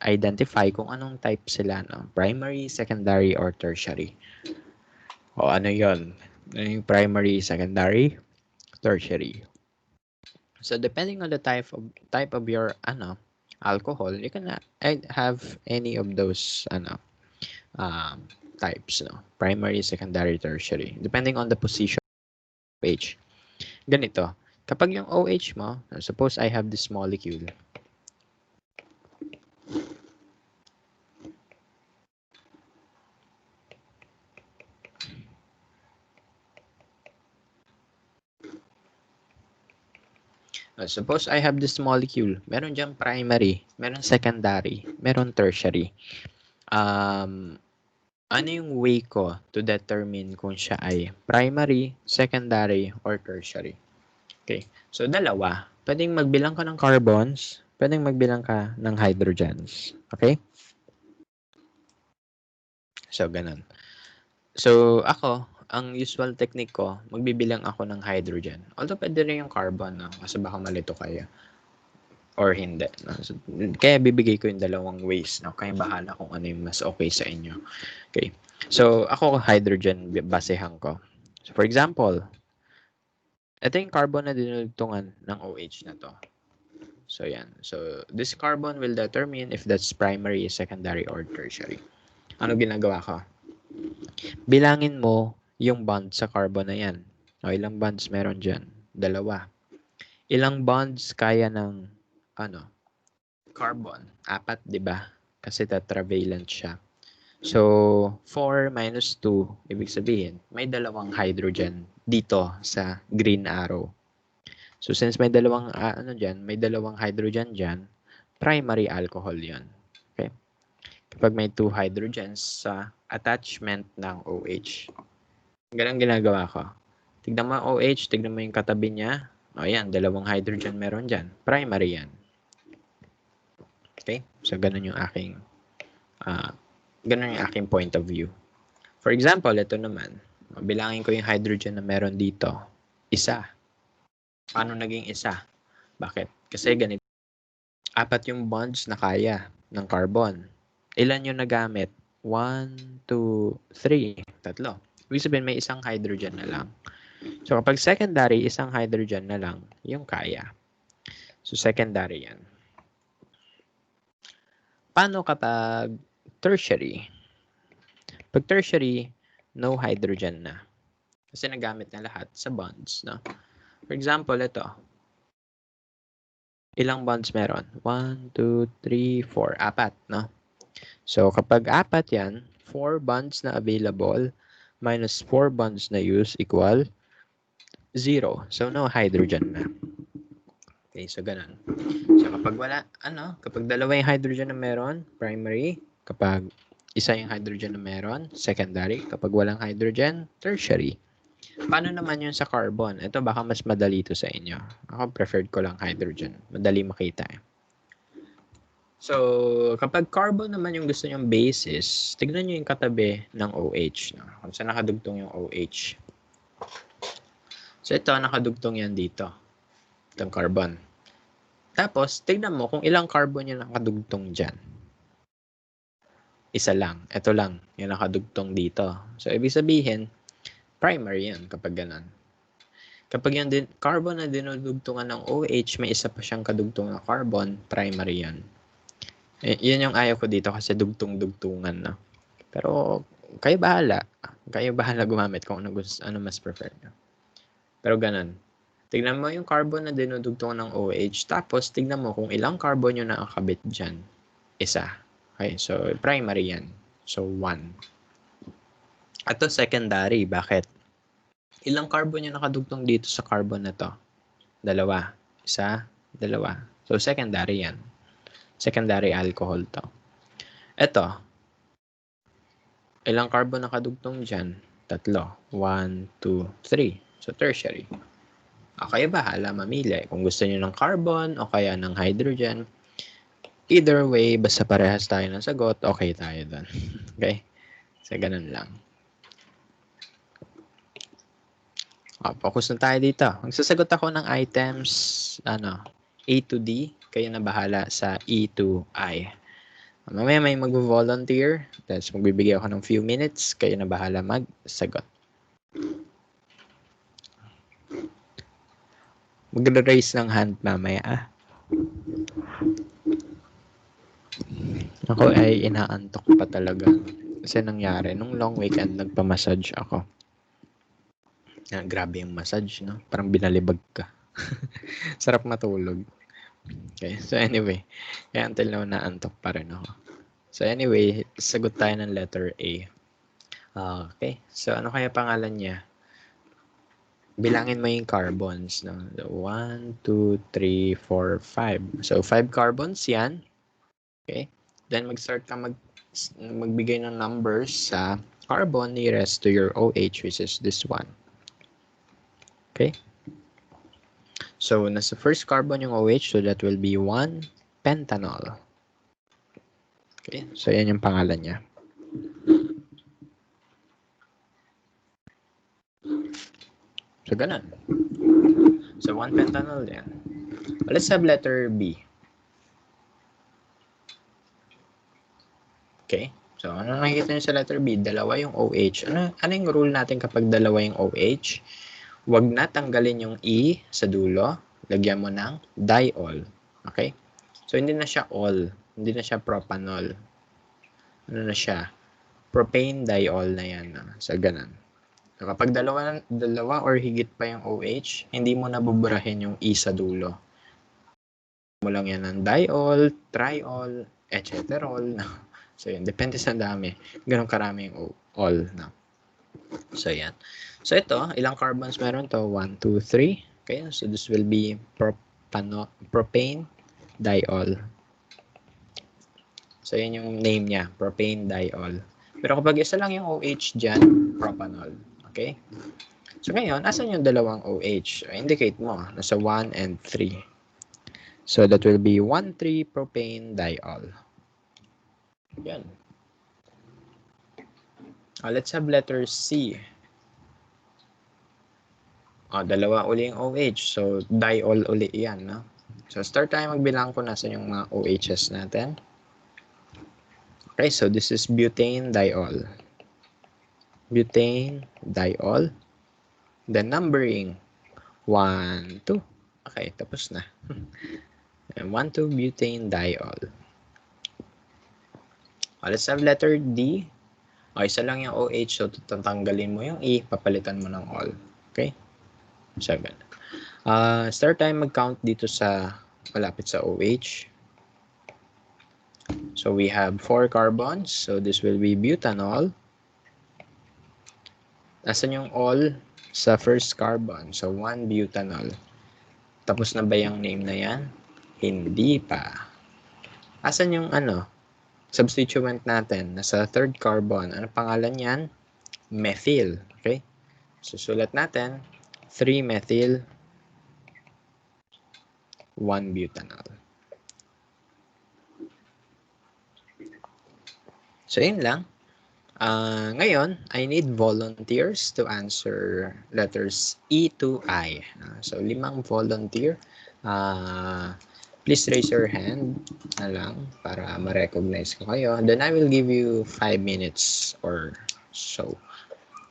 [SPEAKER 1] identify kung anong type sila, no? Primary, secondary, or tertiary. O ano yon? Ano yung primary, secondary, tertiary? So, depending on the type of your alcohol, you can have any of those types, no? Primary, secondary, tertiary, depending on the position of OH. Ganito, kapag yung OH mo, suppose I have this molecule. Suppose I have this molecule. Meron diyang primary, meron secondary, meron tertiary. Ano yung way ko to determine kung siya ay primary, secondary, or tertiary? Okay. So, dalawa. Pwedeng magbilang ka ng carbons, pwedeng magbilang ka ng hydrogens. Okay? So, ganun. So, ako, ang usual technique ko, magbibilang ako ng hydrogen. Although, pwede rin yung carbon, no? Kasi baka malito kayo. Or hindi. No? So, kaya bibigay ko yung dalawang ways. No? Kaya bahala kung ano yung mas okay sa inyo. Okay. So, ako, hydrogen basehan ko. So, for example, ito yung carbon na dinudugtungan ng OH na to. So, yan. So, this carbon will determine if that's primary, secondary, or tertiary. Ano ginagawa ko? Bilangin mo yung bond sa carbon na yan. O, ilang bonds meron dyan? Dalawa. Ilang bonds kaya ng carbon? 4, di ba? Kasi tetravalent siya. So, 4 minus 2, ibig sabihin, may dalawang hydrogen dito sa green arrow. So, since may dalawang, may dalawang hydrogen dyan, primary alcohol yon. Okay? Kapag may 2 hydrogens sa attachment ng OH. Ganun ginagawa ko. Tignan mo ang OH, tignan mo yung katabi niya. O yan, dalawang hydrogen meron dyan. Primary yan. Okay? So, ganun yung aking point of view. For example, ito naman. Bilangin ko yung hydrogen na meron dito. Isa. Paano naging isa? Bakit? Kasi ganito. 4 yung bonds na kaya ng carbon. Ilan yung nagamit? 1, 2, 3. 3. Ibig sabihin may isang hydrogen na lang. So, kapag secondary, isang hydrogen na lang yung kaya. So, secondary yan. Paano kapag tertiary? Pag tertiary, no hydrogen na. Kasi nagamit na lahat sa bonds. No? For example, ito. Ilang bonds meron? 1, 2, 3, 4. 4, no? So, kapag 4 yan, 4 bonds na available minus 4 bonds na use equal 0. So, no hydrogen na. Okay, so ganun. So, kapag wala, kapag dalawa yung hydrogen na meron, primary. Kapag isa yung hydrogen na meron, secondary. Kapag walang hydrogen, tertiary. Paano naman yun sa carbon? Ito baka mas madali ito sa inyo. Ako preferred ko lang hydrogen. Madali makita eh. So, kapag carbon naman yung gusto nyong basis, tignan nyo yung katabi ng OH. No? Kung saan nakadugtong yung OH. So, ito, nakadugtong yan dito. Itong carbon. Tapos, tignan mo kung ilang carbon yung nakadugtong dyan. Isa lang. Ito lang yung nakadugtong dito. So, ibig sabihin, primary yan kapag ganun. Kapag yung carbon na dinudugtungan ng OH, may isa pa siyang kadugtong na carbon, primary yan. Yun yung ayaw ko dito kasi dugtong-dugtungan na. Pero kayo bahala. Kayo bahala gumamit kung ano mas prefer nyo. Pero ganun. Tignan mo yung carbon na dinudugtungan ng OH, tapos tignan mo kung ilang carbon yung nakakabit dyan. Isa. Okay, so primary yan. So 1. At to secondary, bakit? Ilang carbon yung nakadugtong dito sa carbon na to? 2. 1, 2. So secondary yan. Secondary alcohol to. Ito, ilang carbon nakadugtong dyan? 3. 1, 2, 3. So tertiary. Okay, bahala mamili. Kung gusto niyo ng carbon o kaya ng hydrogen, either way, basta parehas tayo ng sagot, okay tayo doon. Okay? So, ganun lang. Focus na tayo dito. Magsasagot ako ng items, A to D. Kayo na bahala sa E to I. Mamaya may mag-volunteer. Tapos magbibigay ako ng few minutes. Kayo na bahala magsagot. Mag-raise ng hand mamaya. Ako ay inaantok pa talaga. Kasi nangyari, nung long weekend, nagpa-massage ako. Grabe yung massage, no? Parang binalibag ka. Sarap matulog. Okay, so anyway. Kaya until now, naantok pa rin ako. So anyway, sagot tayo ng letter A. Okay, so ano kaya pangalan niya? Bilangin mo yung carbons. No? 1, 2, 3, 4, 5. So 5 carbons yan. Okay, then mag-start ka magbigay ng numbers sa carbon nearest to your OH, which is this one. Okay. So, nasa first carbon yung OH, so that will be 1 pentanol. Okay, so yan yung pangalan niya. So, ganun. So, 1 pentanol yan. Let's have letter B. Okay, so ano nakikita niyo sa letter B? Dalawa yung OH. Ano yung rule natin kapag dalawa yung OH? Huwag na tanggalin yung E sa dulo. Lagyan mo ng diol. Okay? So, hindi na siya ol. Hindi na siya propanol. Ano na siya? Propane diol na yan. So, ganun. So, kapag dalawa or higit pa yung OH, hindi mo na buburahin yung E sa dulo. Mo lang yan ng diol, triol, etc. So, yun. Depende sa dami. Ganun karami yung ol. So, yan. So, ito, ilang carbons meron to? 1, 2, 3. Okay, so this will be propane diol. So, yan yung name niya, propane diol. Pero kapag isa lang yung OH dyan, propanol. Okay? So, ngayon, asan yung dalawang OH? Indicate mo, nasa 1 and 3. So, that will be 1, 3 propane diol. Yan. Let's have letter C. Dalawa uli yung OH. So, diol uli yan, no? So, start tayo magbilang kung nasa yung mga OHs natin. Okay, so this is butane diol. Butane diol. Then, numbering. 1, 2. Okay, tapos na. 1, 2 butane diol. Let's have letter D. Isa lang yung OH, so tatanggalin mo yung E, papalitan mo ng all. Okay? 7. Start tayo mag-count dito sa malapit sa OH. So we have 4 carbons. So this will be butanol. Nasaan yung all sa first carbon? So 1 butanol. Tapos na ba yung name na yan? Hindi pa. Asan yung substituent natin? Nasa third carbon. Ano pangalan yan? Methyl. Okay? Susulat natin 3-methyl 1-butanol. So, yun lang. Ngayon, I need volunteers to answer letters E to I. So, 5 volunteer. Please raise your hand na lang para ma-recognize ko kayo. Then, I will give you 5 minutes or so.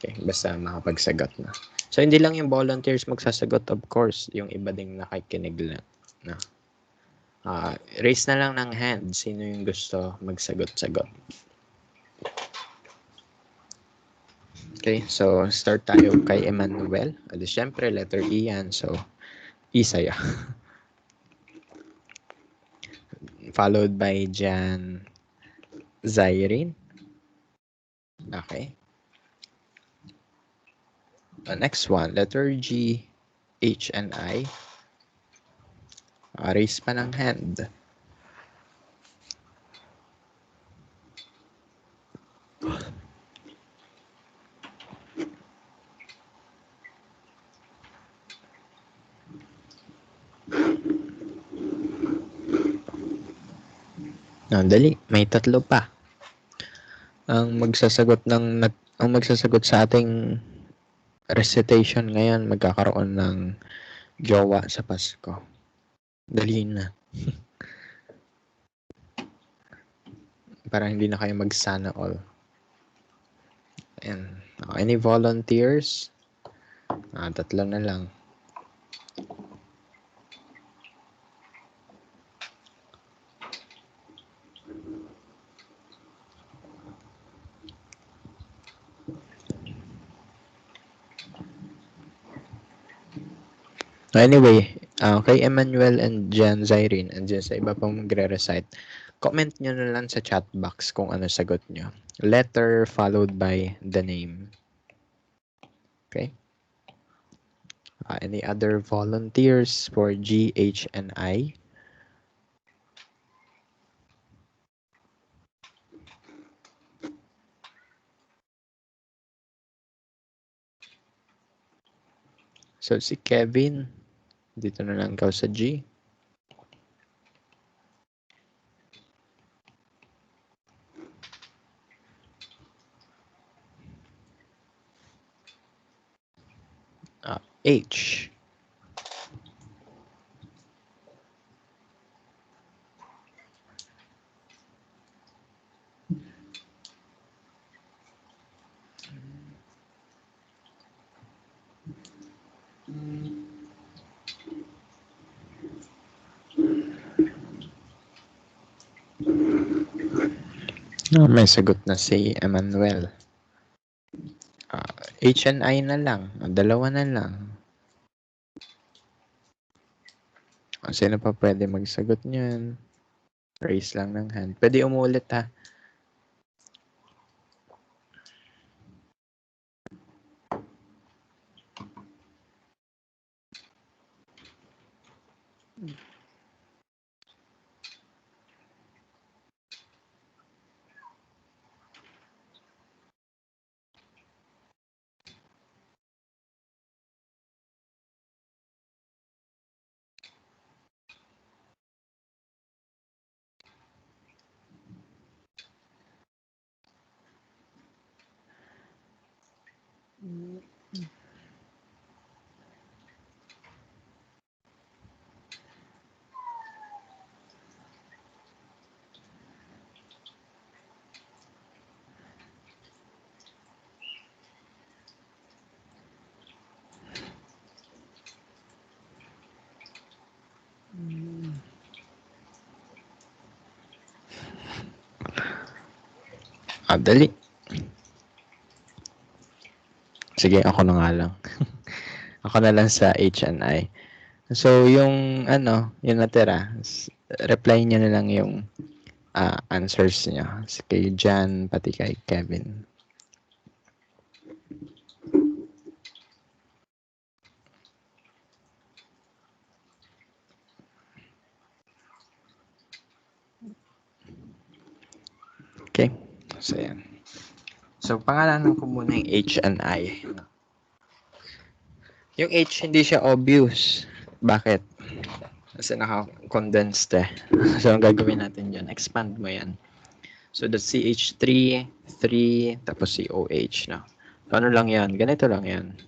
[SPEAKER 1] Okay, basta makapagsagot na. So, hindi lang yung volunteers magsasagot, of course. Yung iba ding nakikinig lang. No? Raise na lang ng hand. Sino yung gusto magsagot-sagot? Okay, so start tayo kay Emmanuel. Adi, syempre, letter E yan. So, E sa'yo. Followed by Jan Zyrene. Okay. Next one, letter G, H, and I. Raise pa ng hand. Dali, may tatlo pa. Ang magsasagot sa ating recitation ngayon, magkakaroon ng jowa sa Pasko. Dali na. Para hindi na kayo magsana all. And, any volunteers? Tatlo na lang. Anyway, kay Emmanuel and Jan Zyrene, and dyan sa iba pang magre-recite, comment nyo na lang sa chat box kung ano sagot nyo. Letter followed by the name. Okay? Any other volunteers for G, H, and I? So, si Kevin, dito na lang ikaw sa G. H. May sagot na si Emmanuel. H and I na lang. Dalawa na lang. Sino pa pwede magsagot niyan? Raise lang ng hand. Pwede umulit ha. Dali. Sige, ako na nga lang. Ako na lang sa H and I. So, yung yung natira, reply nyo na lang yung answers nyo. Kay Jan, pati kay Kevin. Okay. So, yan. So, pangalanan ko muna yung H and I. Yung H, hindi siya obvious. Bakit? Kasi naka-condensed eh. So, ang gagawin natin dyan, expand mo yan. So, the CH3, 3, tapos COH. No? So, ano lang yan? Ganito lang yan.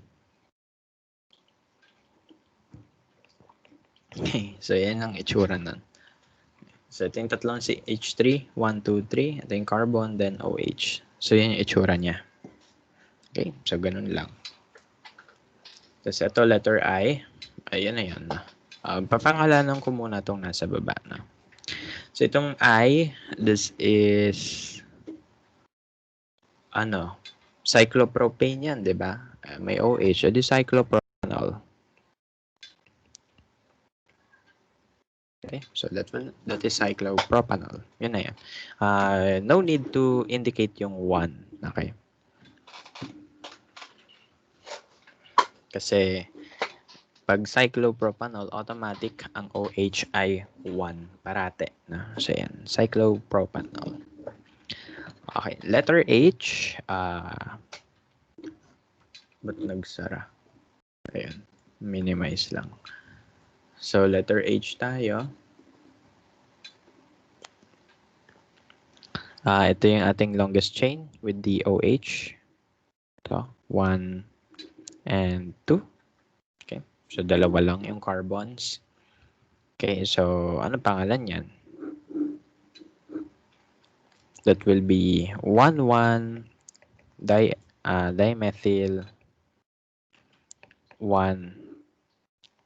[SPEAKER 1] Okay. So, yan ang itsura nun. So, ito yung tatlong CH3, 1, 2, 3. Ito yung carbon, then OH. So, yan yung itsura niya. Okay, so ganun lang. Tapos ito, letter I. Ayan na yan. Papangalanan ko muna itong nasa baba na. So itong I, this is cyclopropane yan, di ba? May OH, edi cyclopropanol. Okay, so that is cyclopropanol. Yun na yan. No need to indicate yung 1. Okay. Kasi pag cyclopropanol, automatic ang OH ay 1 parate. So yan, cyclopropanol. Okay, letter H. Ba't nagsara? Ayan, minimize lang. So letter H tayo. Ito yung ating longest chain with the OH. Ito, 1 and 2. Okay, so dalawa lang yung carbons. Okay, so ano pangalan yan? That will be 1,1 dimethyl 1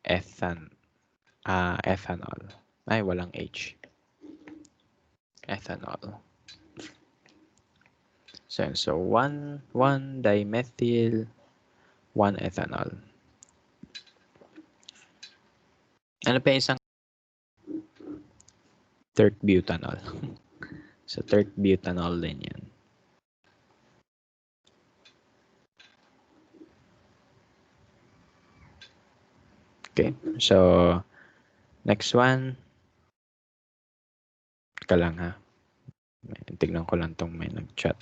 [SPEAKER 1] ethanol. Ay, walang H. Ethanol. So 1 dimethyl 1 ethanol. Ano pa isang tert-butanol? So tert-butanol din yan. Okay, so next one. Teka lang ha. Tignan ko lang tong may nag-chat.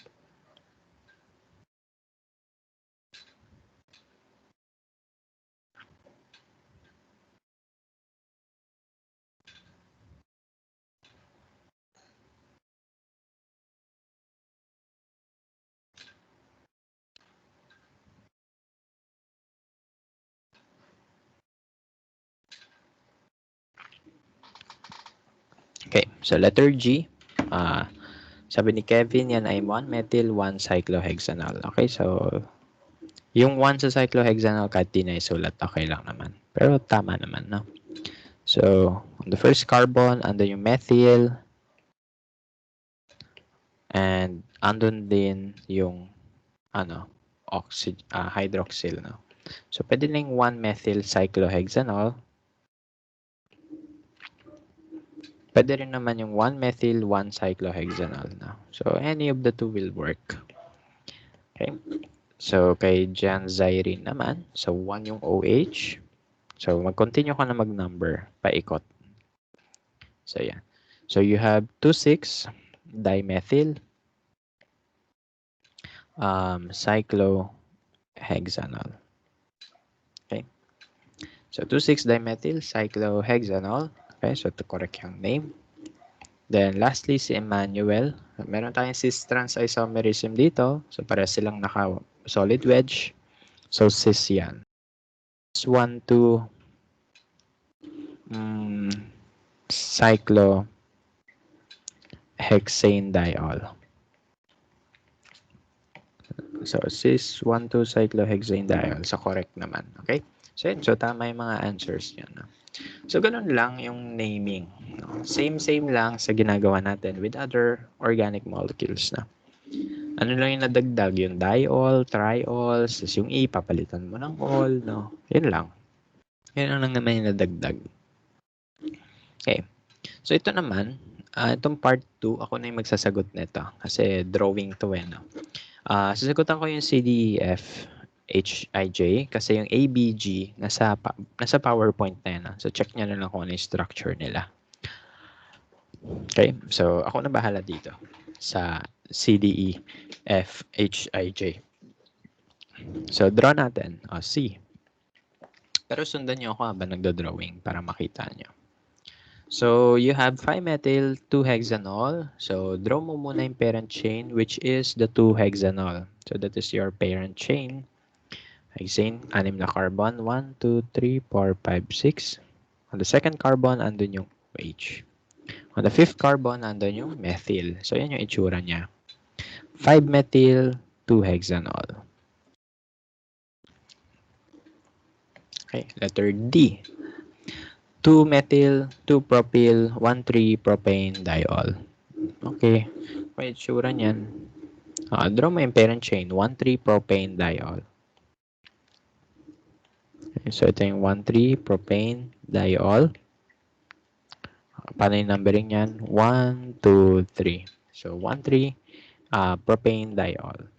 [SPEAKER 1] Okay, so letter G. Sabi ni Kevin, yan ay 1-methyl 1-cyclohexanol. Okay, so yung 1 sa cyclohexanol, kahit di na isulat, okay lang naman. Pero tama naman, no? So, on the first carbon, andun yung methyl. And andun din yung hydroxyl, no? So, pwede na yung 1-methyl cyclohexanol. Pwede rin naman yung 1-methyl 1-cyclohexanol, no? So, any of the two will work. Okay. So, kay Jan Zyrene naman, so 1 yung OH. So, mag-continue ka na mag-number, paikot. So, yan. So, you have 2,6-dimethyl cyclohexanol. Okay. So, 2,6-dimethyl cyclohexanol. Okay, so to correct yung name. Then, lastly, si Emmanuel. Meron tayong cis-trans isomerism dito. So, para silang naka-solid wedge. So, cis yan. 1,2 cyclohexane diol. So, cis 1,2 cyclohexane diol. So, correct naman. Okay? So, yun. So, tama yung mga answers yan. No? So, ganun lang yung naming. No? Same lang sa ginagawa natin with other organic molecules. No? Ano lang yung nadagdag? Yung diol, triol, yung E, papalitan mo ng ol. No? Yun lang. Yun lang naman yung nadagdag. Okay. So, ito naman, itong part 2, ako na yung magsasagot nito. Kasi drawing to no? Sasagutan ko yung CDEF, HIJ, kasi yung ABG, nasa PowerPoint na yan. So, check nyo na lang kung ano yung structure nila. Okay, so ako na bahala dito sa CDEF, HIJ. So, draw natin. C. Pero sundan nyo ako habang nagda-drawing para makita nyo. So, you have 5-methyl 2-hexanol. So, draw mo muna yung parent chain, which is the 2-hexanol. So, that is your parent chain. Hexane, 6 na carbon. 1, 2, 3, 4, 5, 6. On the second carbon, andun yung OH. On the fifth carbon, andun yung methyl. So, yan yung itsura niya. 5-methyl 2-hexanol. Okay, letter D. 2-methyl, 2-propyl, 1,3-propane diol. Okay, may itsura niyan. Draw mo yung parent chain, 1,3-propane diol. Okay, so ito yung 1,3-propane diol. Paano yung numbering yan? 1, 2, 3. So, 1,3 propane diol.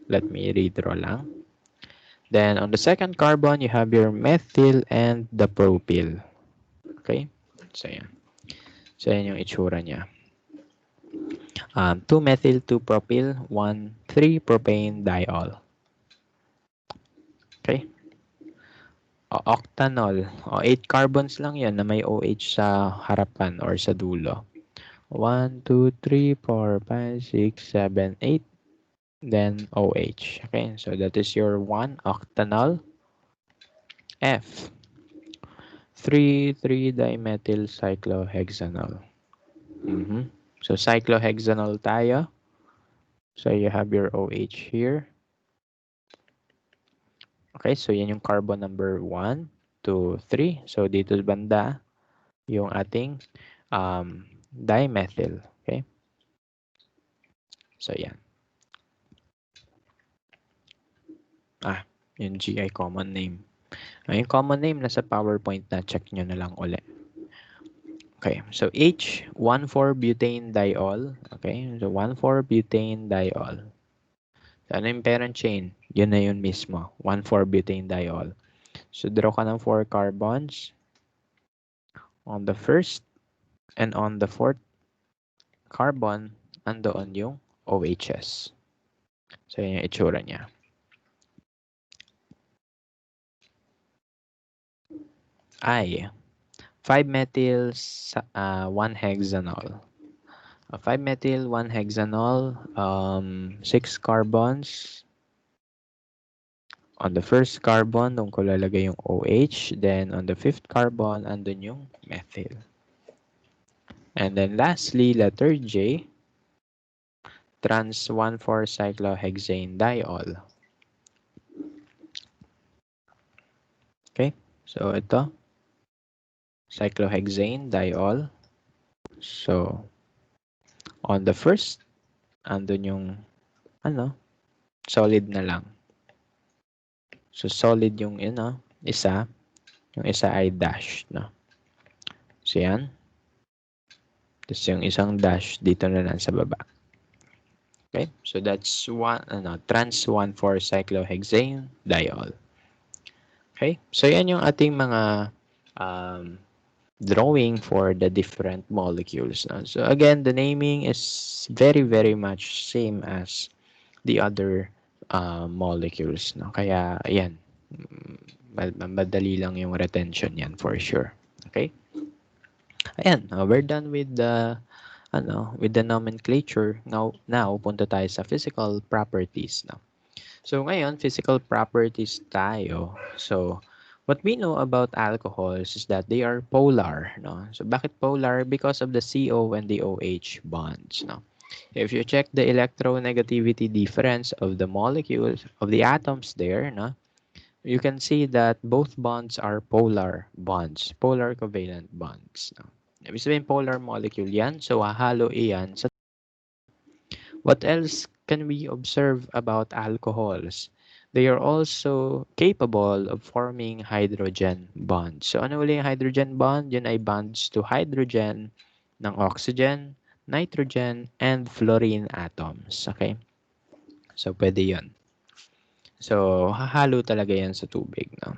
[SPEAKER 1] Let me redraw lang. Then, on the second carbon, you have your methyl and the propyl. Okay? So, yan. So, yan yung itsura niya. 2-methyl, 2-propyl, 1,3-propane diol. Okay? Octanol. 8 carbons lang yan na may OH sa harapan or sa dulo. 1, 2, 3, 4, 5, 6, 7, 8. Then OH. Okay, so that is your 1-octanol. F. 3,3-dimethyl cyclohexanol. So cyclohexanol tayo. So you have your OH here. Okay, so yan yung carbon number 1, 2, 3. So dito sa banda, yung ating dimethyl. Okay? So yan. Yung GI common name. Yung common name nasa PowerPoint na, check nyo na lang ulit. Okay, so H, 1,4-butane diol. Okay, so 1,4-butane diol. So ano yung parent chain? Yun na yun mismo, 1,4-butane diol. So draw ka ng 4 carbons. On the first and on the fourth carbon, andoon yung OHs. So yun yung itsura niya. I, 5-methyl 1-hexanol. 5-methyl 1-hexanol, 6 carbons. On the first carbon, doon ko lalagay yung OH. Then on the fifth carbon, andun yung methyl. And then lastly, letter J, trans 1,4-cyclohexane diol. Okay, so ito, cyclohexane diol. So, on the first, andun yung, solid na lang. So, solid yung, isa. Yung isa ay dash, no? So, yan. Tapos yung isang dash, dito na lang sa baba. Okay, so that's trans 1,4-cyclohexane diol. Okay, so yan yung ating mga drawing for the different molecules. So again, the naming is very, very much same as the other molecules. No? Kaya, ayan, madali lang yung retention yan for sure. Okay? Ayan, we're done with the nomenclature. Now punta tayo sa physical properties. No? So ngayon, physical properties tayo. So what we know about alcohols is that they are polar. No? So bakit polar? Because of the CO and the OH bonds. No? If you check the electronegativity difference of the molecules, of the atoms there, no? You can see that both bonds are polar bonds, polar covalent bonds. No? Ibig sabihin polar molecule yan, so hahalo iyan sa. What else can we observe about alcohols? They are also capable of forming hydrogen bonds. So ano uli yung hydrogen bond? Yun ay bonds to hydrogen ng oxygen, nitrogen, and fluorine atoms. Okay? So pwede yun. So hahalo talaga yan sa tubig. No?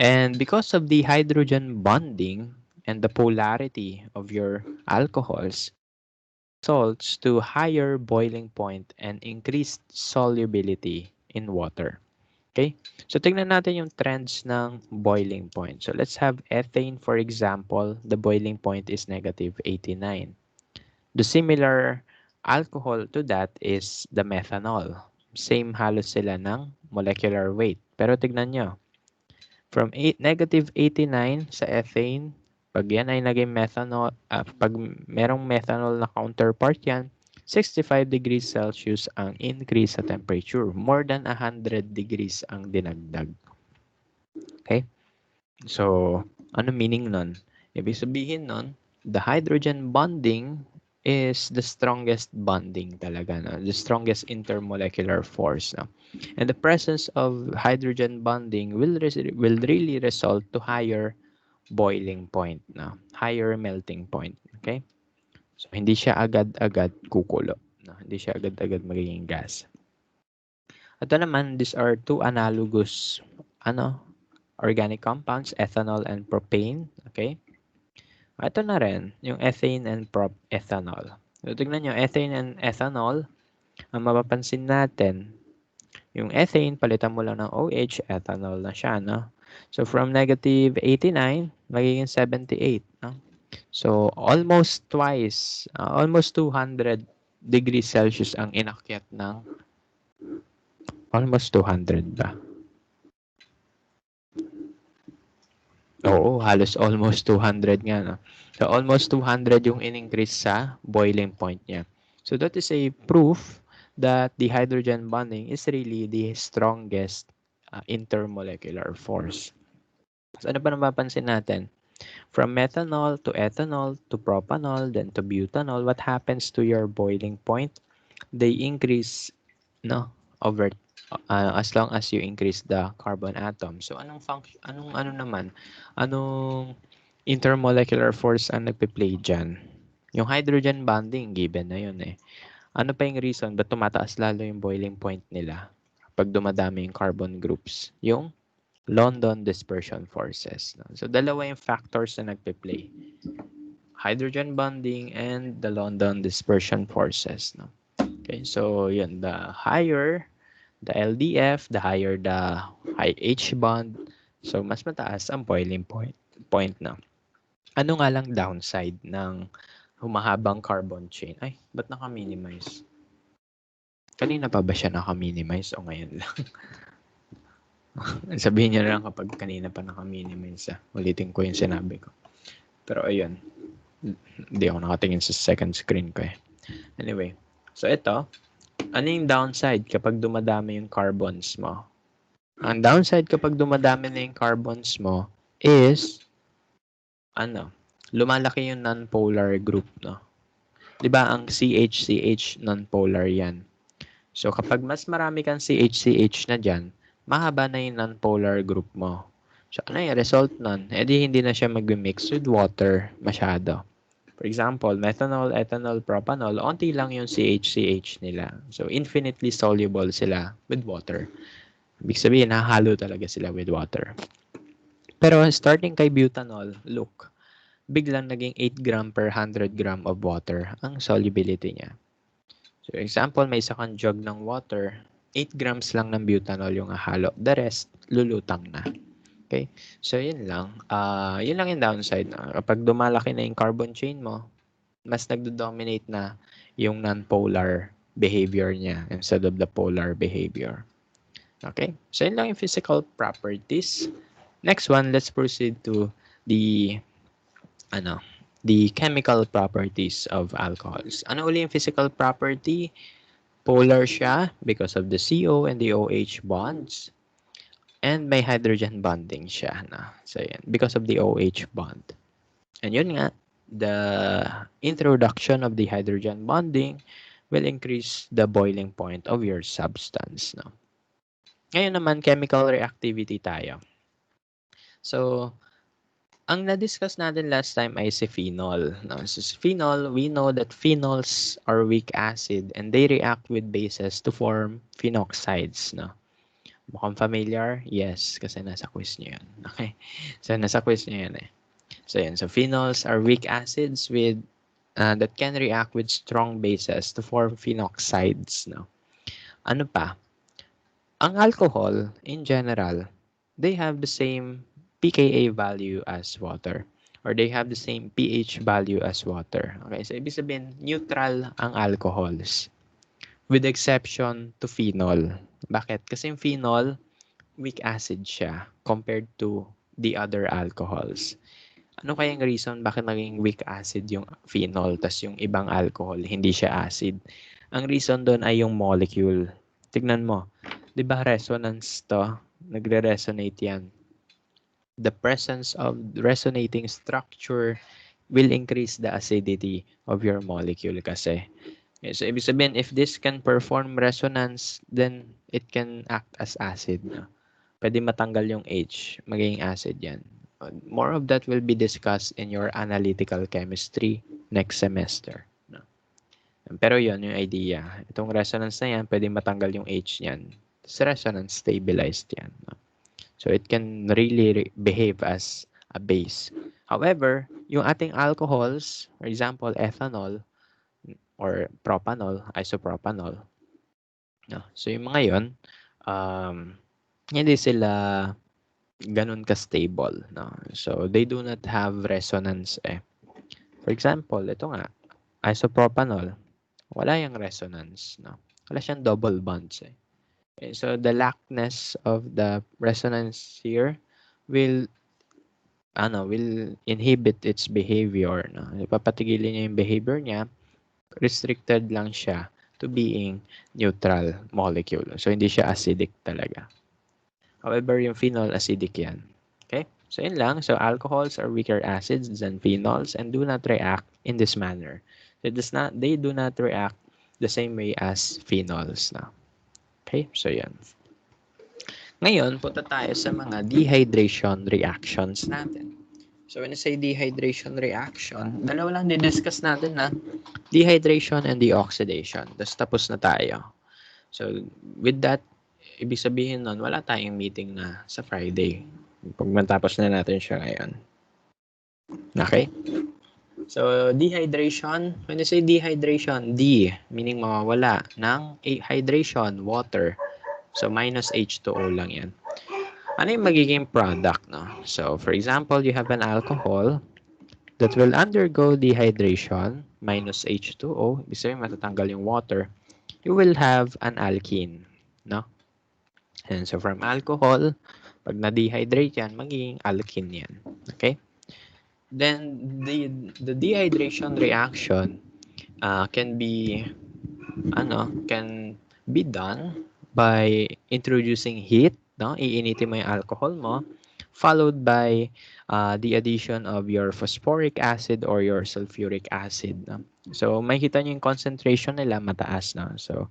[SPEAKER 1] And because of the hydrogen bonding and the polarity of your alcohols, results to higher boiling point and increased solubility in water. Okay? So tingnan natin yung trends ng boiling point. So let's have ethane for example. The boiling point is -89. The similar alcohol to that is the methanol. Same halos sila ng molecular weight. Pero tignan nyo, from -89 sa ethane, pag yan ay naging methanol, pag merong methanol na counterpart yan, 65 degrees Celsius ang increase sa temperature. More than 100 degrees ang dinagdag. Okay? So, ano meaning nun? Ibig sabihin nun, the hydrogen bonding is the strongest bonding talaga, no? The strongest intermolecular force. No? And the presence of hydrogen bonding will really result to higher boiling point, no? Higher melting point. Okay? So, hindi siya agad-agad kukulo. No? Hindi siya agad-agad magiging gas. Ito naman, these are two analogous organic compounds, ethanol and propane. Okay? Ito na rin, yung ethane and ethanol. So, tignan nyo, ethane and ethanol, ang mapapansin natin, yung ethane, palitan mo lang ng OH, ethanol na siya, no? So, from negative 89, magiging 78, no? So, almost twice, almost 200 degrees Celsius ang inakyat ng almost 200 ba? Oo, halos almost 200 nga, no? So, almost 200 yung in-increase sa boiling point niya. So, that is a proof that the hydrogen bonding is really the strongest intermolecular force. So, ano pa napapansin natin? From methanol to ethanol to propanol, then to butanol, what happens to your boiling point? They increase, no, over as long as you increase the carbon atom. So anong function, ano naman, anong intermolecular force ang nagpe-play diyan? Yung hydrogen bonding given na yun eh. Ano pa yung reason ba't tumataas lalo yung boiling point nila pag dumadami yung carbon groups? Yung London dispersion forces. No? So dalawa yung factors na nagpe-play. Hydrogen bonding and the London dispersion forces. No? Okay, so yun, the higher the LDF, the higher the high H bond, so mas mataas ang boiling point na. Ano nga lang downside ng humahabang carbon chain? Ay, ba't naka-minimize? Kanina pa ba siya naka-minimize o ngayon lang? Sabihin niyo na lang kapag kanina pa naka-minimize. Ulitin ko yung sinabi ko. Pero ayun, hindi ako nakatingin sa second screen ko eh. Anyway, so ito, ano yung downside kapag dumadami yung carbons mo? Ang downside kapag dumadami na yung carbons mo is, lumalaki yung non-polar group, no? 'Di ba ang CH non-polar yan. So kapag mas marami kang CH na diyan, mahaba na yung non-polar group mo. So ano yung result nun? Eh di hindi na siya mag-mix with water masyado. For example, methanol, ethanol, propanol, onti lang yung CH nila. So infinitely soluble sila with water. Ibig sabihin, nahalo talaga sila with water. Pero starting kay butanol, look, biglang naging 8 gram per 100 gram of water ang solubility niya. So example, may isa kang jug ng water, 8 grams lang ng butanol yung ahalo. The rest, lulutang na. Okay? So yun lang. Yun lang yung downside. Kapag dumalaki na yung carbon chain mo, mas nagdo-dominate na yung non-polar behavior niya instead of the polar behavior. Okay? So yun lang yung physical properties. Next one, let's proceed to the the chemical properties of alcohols. Ano uli yung physical property? Polar siya because of the CO and the OH bonds. And may hydrogen bonding siya na. So yan, because of the OH bond. And yun nga, the introduction of the hydrogen bonding will increase the boiling point of your substance. No? Ngayon naman, chemical reactivity tayo. So, ang na-discuss natin last time ay si phenol. No? So, si phenol, we know that phenols are weak acid and they react with bases to form phenoxides. No? Mukhang familiar? Yes, kasi nasa quiz nyo yan. Okay. So, nasa quiz nyo yan eh. So, yan. So, phenols are weak acids with that can react with strong bases to form phenoxides. No? Ano pa? Ang alcohol, in general, they have the same pKa value as water or they have the same pH value as water. Okay, so ibig sabihin, neutral ang alcohols with exception to phenol. Bakit? Kasi yung phenol, weak acid siya compared to the other alcohols. Ano kayang reason bakit naging weak acid yung phenol tas yung ibang alcohol, hindi siya acid? Ang reason doon ay yung molecule. Tignan mo, 'di ba resonance to? Nagre-resonate yan. the presence of resonating structure will increase the acidity of your molecule kasi. Okay, so, ibig sabihin, if this can perform resonance, then it can act as acid. No? Pwede matanggal yung H, magiging acid yan. More of that will be discussed in your analytical chemistry next semester. No? Pero yon yung idea. Itong resonance na yan, pwede matanggal yung H niyan. It's resonance stabilized yan. No? So it can really behave as a base. However, yung ating alcohols, for example, ethanol or propanol, isopropanol, no? So yung mga yon, hindi sila ganun ka-stable. No? So they do not have resonance eh. For example, ito nga, isopropanol, wala yung resonance. No? Wala siyang double bonds eh. Okay, so the lackness of the resonance here will will inhibit its behavior. No? Ipapatigilin niya yung behavior niya, restricted lang siya to being neutral molecule. So, hindi siya acidic talaga. However, yung phenol, acidic yan. Okay? So, yun lang. So, alcohols are weaker acids than phenols and do not react in this manner. They do not react the same way as phenols. No? Okay? So, yan. Ngayon, punta tayo sa mga dehydration reactions natin. So, when I say dehydration reaction, dalawa lang di-discuss natin na dehydration and deoxidation. Tapos na tayo. So, with that, ibig sabihin nun, wala tayong meeting na sa Friday. Pag matapos na natin siya ngayon. Okay? So, dehydration, when I say dehydration, D, meaning mawawala ng hydration, water. So, minus H2O lang yan. Ano yung magiging product, no? So, for example, you have an alcohol that will undergo dehydration, minus H2O, ibig sabihin matatanggal yung water, you will have an alkene, no? And so, from alcohol, pag na-dehydrate yan, magiging alkene yan. Okay? Then, the dehydration reaction can be done by introducing heat, no? Iinitin mo yung alcohol mo, followed by the addition of your phosphoric acid or your sulfuric acid. No? So, makikita nyo yung concentration nila mataas. No? So,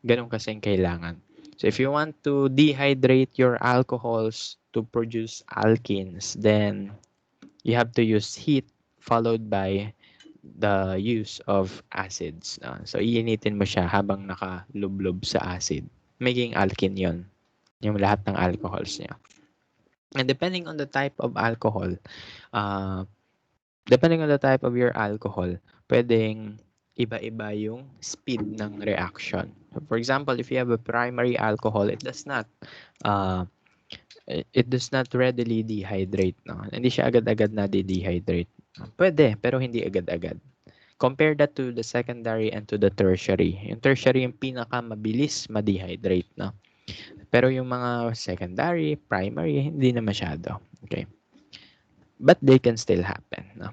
[SPEAKER 1] ganun kasing kailangan. So, if you want to dehydrate your alcohols to produce alkenes, then you have to use heat followed by the use of acids. So, iinitin mo siya habang nakalublob sa acid. Maging alkene yon, yung lahat ng alcohols niya. And depending on the type of alcohol, depending on the type of your alcohol, pwedeng iba-iba yung speed ng reaction. For example, if you have a primary alcohol, it does not readily dehydrate. No? Hindi siya agad-agad na dehydrate. Pwede, pero hindi agad-agad. Compare that to the secondary and to the tertiary. Yung tertiary yung pinakamabilis ma-dehydrate. No? Pero yung mga secondary, primary, hindi na masyado. Okay? But they can still happen. No?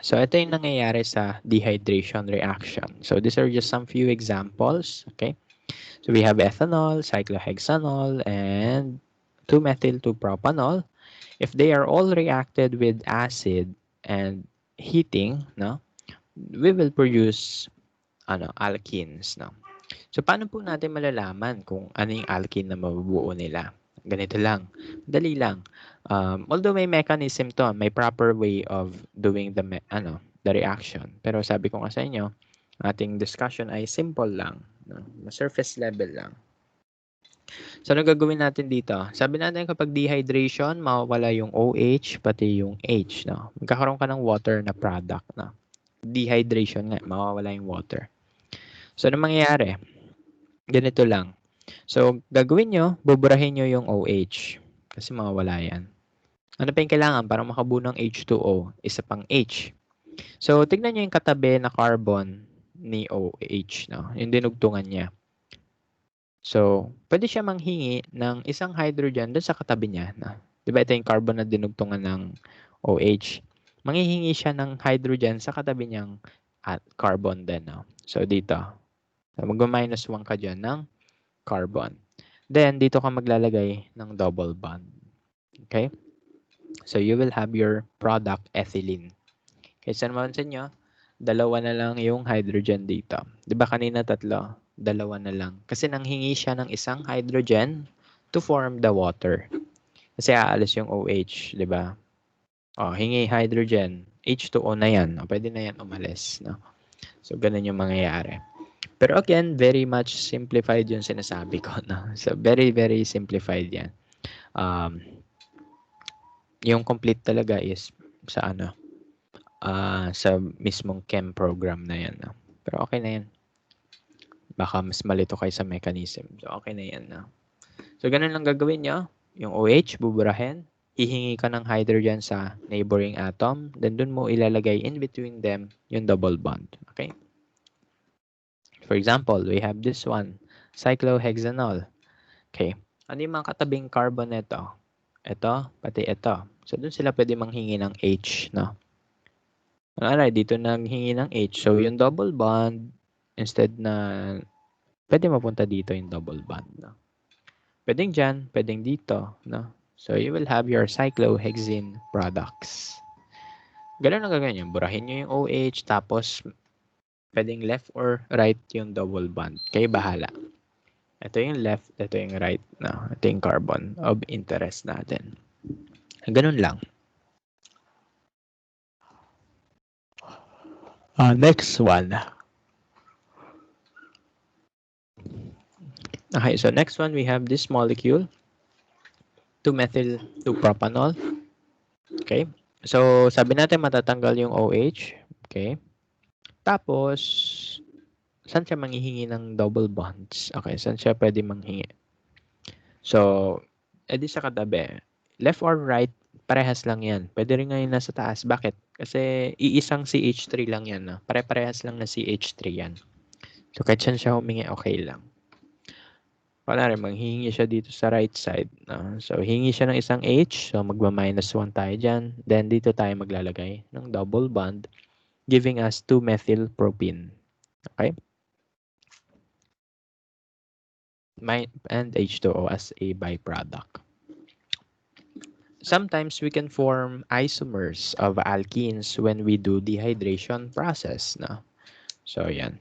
[SPEAKER 1] So, ito yung nangyayari sa dehydration reaction. So, these are just some few examples. Okay? So, we have ethanol, cyclohexanol, and 2-methyl-2-propanol. If they are all reacted with acid and heating, no, we will produce alkenes. No? So, paano po natin malalaman kung ano yung alkene na mabubuo nila? Ganito lang. Dali lang. Although may mechanism to, may proper way of doing the reaction. Pero sabi ko nga sa inyo, ating discussion ay simple lang. No? Surface level lang. So, ano gagawin natin dito? Sabi natin kapag dehydration, mawawala yung OH, pati yung H. No? Magkakaroon ka ng water na product. No? Dehydration nga, mawawala yung water. So, ano mangyayari? Ganito lang. So, gagawin nyo, buburahin nyo yung OH. Kasi mawawala yan. Ano pa yung kailangan para makabuo ng H2O? Isa pang H. So, tignan nyo yung katabi na carbon ni OH. No? Yung dinugtungan niya. So, pwede siya manghingi ng isang hydrogen doon sa katabi niya. No? Diba ito yung carbon na dinugtungan ng OH. Manghihingi siya ng hydrogen sa katabi niyang carbon din. No? So, dito. So, mag-minus 1 ka dyan ng carbon. Then, dito ka maglalagay ng double bond. Okay? So you will have your product ethylene. Kaysa naman sa inyo, dalawa na lang yung hydrogen dito. Di ba kanina tatlo? Dalawa na lang. Kasi nanghingi siya ng isang hydrogen to form the water. Kasi aalis yung OH, di ba? O, hingi hydrogen. H2O na yan. O, pwede na yan umalis. No? So, ganun yung mangyayari. Pero again, very much simplified yung sinasabi ko. No? So, very, very simplified yan. Yung complete talaga is sa ano, sa mismong chem program na yan. No? Pero okay na yan. Baka mas malito kayo sa mechanism. So, okay na yan. No? So, ganun lang gagawin nyo. Yung OH, buburahin. Hihingi ka ng hydrogen sa neighboring atom. Then, dun mo ilalagay in between them yung double bond. Okay? For example, we have this one. Cyclohexanol. Okay. Ano yung mga katabing carbon nito? Ito, pati ito. So, dun sila pwede manghingi ng H, no? Alright, dito nanghingi ng H. So, yung double bond, instead na, pwede mapunta dito yung double bond, no? Pwedeng dyan, pwedeng dito, no? So, you will have your cyclohexene products. Ganun ang gagawin nyo. Burahin nyo yung OH, tapos, pwedeng left or right yung double bond. Kayo bahala. Ito yung left, ito yung right, no? Ito yung carbon of interest natin. Ganun lang. Next one. Okay, so next one, we have this molecule, 2-methyl-2-propanol. Okay, so sabi natin matatanggal yung OH. Okay, tapos, saan siya manghihingi ng double bonds? Okay, saan siya pwede manghingi? So, edi sa katabi, left or right, parehas lang yan. Pwede rin ngayon nasa taas. Bakit? Kasi iisang CH3 lang yan. No? Pare-parehas lang na CH3 yan. So, kahit saan siya humingi, okay lang. Kunwari, manghihingi siya dito sa right side. No? So, hingi siya ng isang H. So, magma-1 tayo dyan. Then, dito tayo maglalagay ng double bond, giving us 2-methylpropene. Okay? And H2O as a byproduct. Sometimes we can form isomers of alkenes when we do dehydration process. No? So, yan.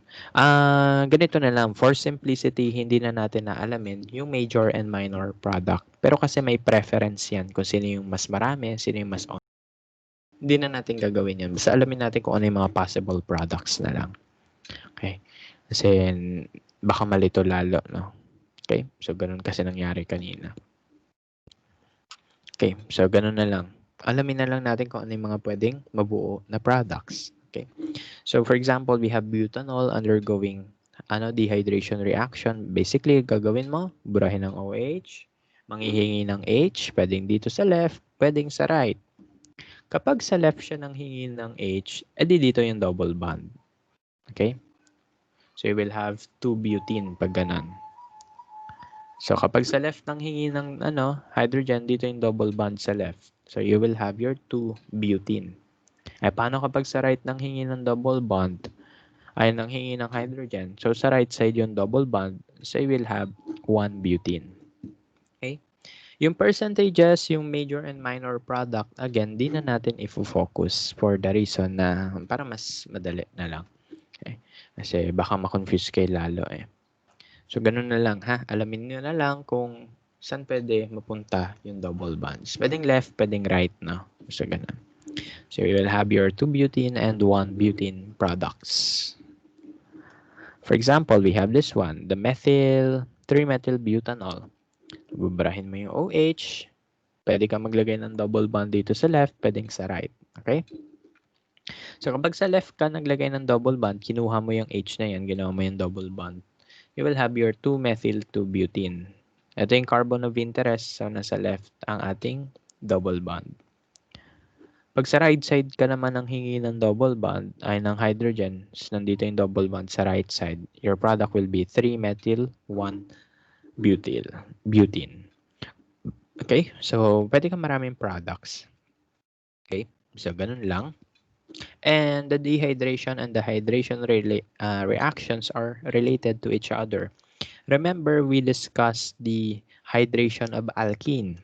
[SPEAKER 1] Ganito na lang. For simplicity, hindi na natin naalamin yung major and minor product. Pero kasi may preference yan kung sino yung mas marami, sino yung mas on. Hindi na natin gagawin yan. Basta alamin natin kung ano yung mga possible products na lang. Okay? Kasi baka malito lalo. No? Okay? So, ganun kasi nangyari kanina. Okay, so ganun na lang. Alamin na lang natin kung ano yung mga pwedeng mabuo na products. Okay. So for example, we have butanol undergoing dehydration reaction. Basically, gagawin mo, burahin ng OH, manghihingi ng H, pwedeng dito sa left, pwedeng sa right. Kapag sa left siya nang hingi ng H, edi dito yung double bond. Okay? So you will have 2-butene pag ganun. So, kapag sa left nang hingi ng hydrogen, dito yung double bond sa left. So, you will have your 2-butene. Paano kapag sa right nang hingi ng double bond, ay nang hingi ng hydrogen? So, sa right side yung double bond, so you will have 1-butene. Okay? Yung percentages, yung major and minor product, again, di na natin i-focus for the reason na para mas madali na lang. Okay? Kasi baka ma-confuse kayo lalo eh. So, ganun na lang ha. Alamin nyo na lang kung saan pwede mapunta yung double bonds. Pwedeng left, pwedeng right, no? So, ganun. So, you will have your 2-butene and 1-butene products. For example, we have this one, the 3-methylbutanol. Buburahin mo yung OH. Pwede ka maglagay ng double bond dito sa left, pwedeng sa right. Okay? So, kapag sa left ka naglagay ng double bond, kinuha mo yung H na yan, ginawa mo yung double bond. You will have your 2-methyl-2-butene. Ito yung carbon of interest. So, nasa left ang ating double bond. Pag sa right side ka naman ang hingi ng double bond, ay ng hydrogen, so nandito yung double bond sa right side, your product will be 3-methyl-1-butene. Okay? So, pwede ka maraming products. Okay? So, ganun lang. And the dehydration and the hydration reactions are related to each other. Remember, we discussed the hydration of alkene.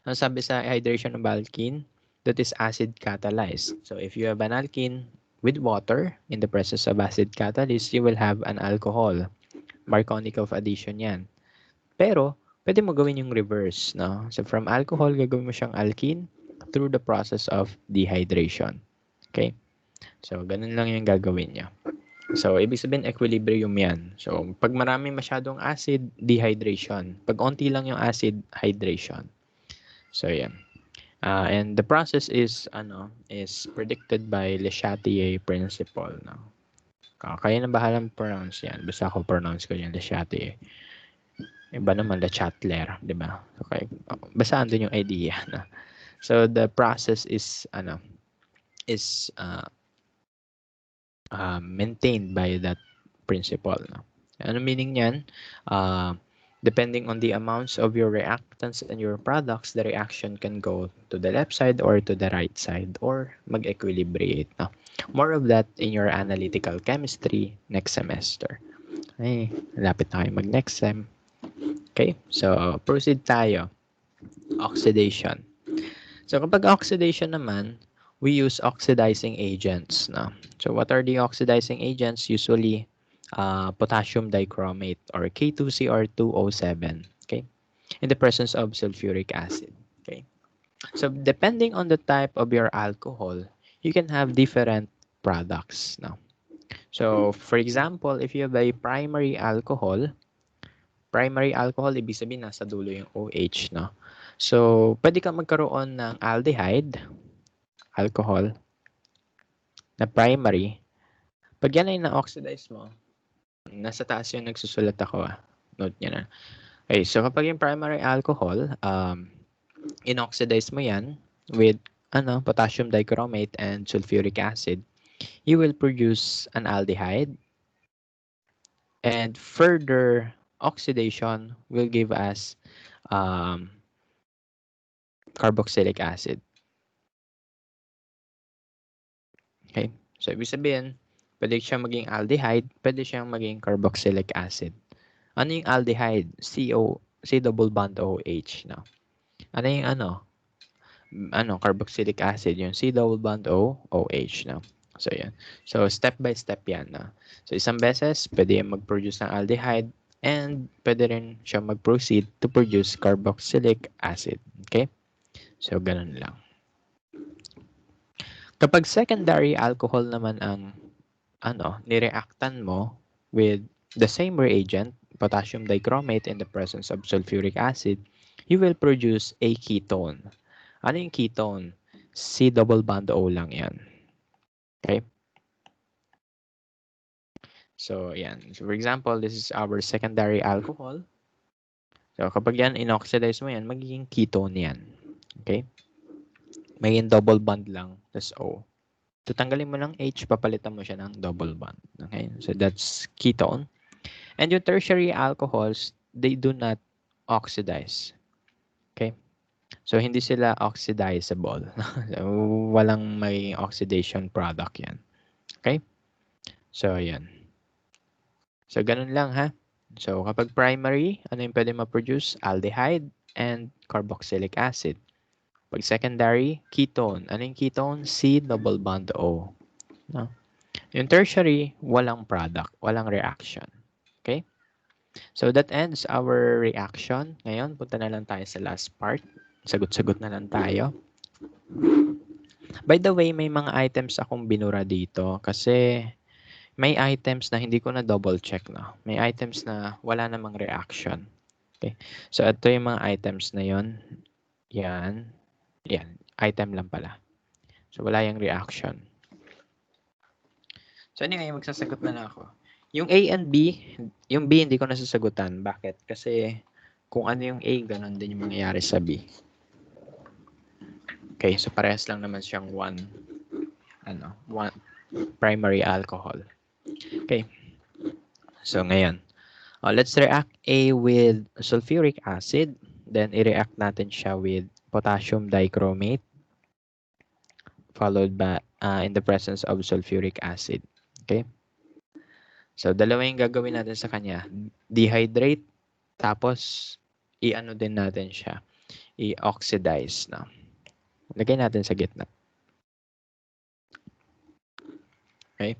[SPEAKER 1] Ang sabi sa hydration of alkene, that is acid catalyzed. So if you have an alkene with water in the presence of acid catalyst, you will have an alcohol. Marconic of addition yan. Pero, pwede mo gawin yung reverse, no? So from alcohol, gagawin mo siyang alkene through the process of dehydration. Okay? So, ganun lang yung gagawin niya. So, ibig sabihin, equilibrium yan. So, pag marami masyadong acid, dehydration. Pag onti lang yung acid, hydration. So, yan. And the process is predicted by Le Chatelier principle. No? Kaya na bahalang pronounce yan. Basta ako pronounce ko yung Le Chatelier. Iba naman Le Chatelier, di ba? Okay. Basta andun yung idea. No? So, the process is, maintained by that principle. No? Ano meaning niyan? Depending on the amounts of your reactants and your products, the reaction can go to the left side or to the right side or mag-equilibrate. No? More of that in your analytical chemistry next semester. Ay, lapit na kayo mag-next sem. Okay, so proceed tayo. Oxidation. So kapag oxidation naman, we use oxidizing agents. No? So what are the oxidizing agents? Usually, potassium dichromate or K2CR2O7. Okay, in the presence of sulfuric acid. Okay, so depending on the type of your alcohol, you can have different products. Now, so for example, if you have a primary alcohol, ibig sabihin nasa dulo yung OH, no? So, pwede kang magkaroon ng aldehyde, alcohol, na primary. Pag yan ay na-oxidize mo, nasa taas yung nagsusulat ako, note nyo na. Okay, so kapag yung primary alcohol, inoxidize mo yan with potassium dichromate and sulfuric acid, you will produce an aldehyde. And further oxidation will give us carboxylic acid. Okay? So, ibig sabihin, pwede siyang maging aldehyde, pwede siyang maging carboxylic acid. Ano yung aldehyde? C double bond OH. No? Ano yung carboxylic acid? Yung C double bond OH. No? So, yan. So, step by step yan. No? So, isang beses, pwede yung mag-produce ng aldehyde and pwede rin siya mag-proceed to produce carboxylic acid. Okay? So, ganun lang. Kapag secondary alcohol naman ang nireactan mo with the same reagent, potassium dichromate in the presence of sulfuric acid, you will produce a ketone. Ano yung ketone? C double bond O lang yan. Okay? So, yan. So, for example, this is our secondary alcohol. So, kapag yan, inoxidize mo yan, magiging ketone yan. Okay? Magiging double bond lang, tas O. Tutanggalin mo ng H, papalitan mo siya ng double bond. Okay? So, that's ketone. And yung tertiary alcohols, they do not oxidize. Okay? So, hindi sila oxidizable. So, walang may oxidation product yan. Okay? So, yan. So, ganun lang ha. So, kapag primary, ano yung pwede ma-produce? Aldehyde and carboxylic acid. Pag secondary, ketone. Ano yung ketone? C double bond O. No? Yung tertiary, walang product, walang reaction. Okay? So that ends our reaction. Ngayon, punta na lang tayo sa last part. Sagot-sagot na lang tayo. By the way, may mga items akong binura dito kasi may items na hindi ko na double check na. May items na wala namang reaction. Okay? So ito yung mga items na yon. Yan. Yan. Item lang pala. So wala yung reaction. So anyway, magsasagot na lang ako. Yung A and B, yung B hindi ko nasasagutan. Bakit? Kasi kung ano yung A, ganun din yung mangyayari sa B. Okay, so parehas lang naman siyang one primary alcohol. Okay. So ngayon, let's react A with sulfuric acid. Then i-react natin siya with potassium dichromate followed by in the presence of sulfuric acid. Okay? So, dalawa yung gagawin natin sa kanya. Dehydrate, tapos i-ano din natin siya. i-oxidize na. Lagay natin sa gitna. Okay?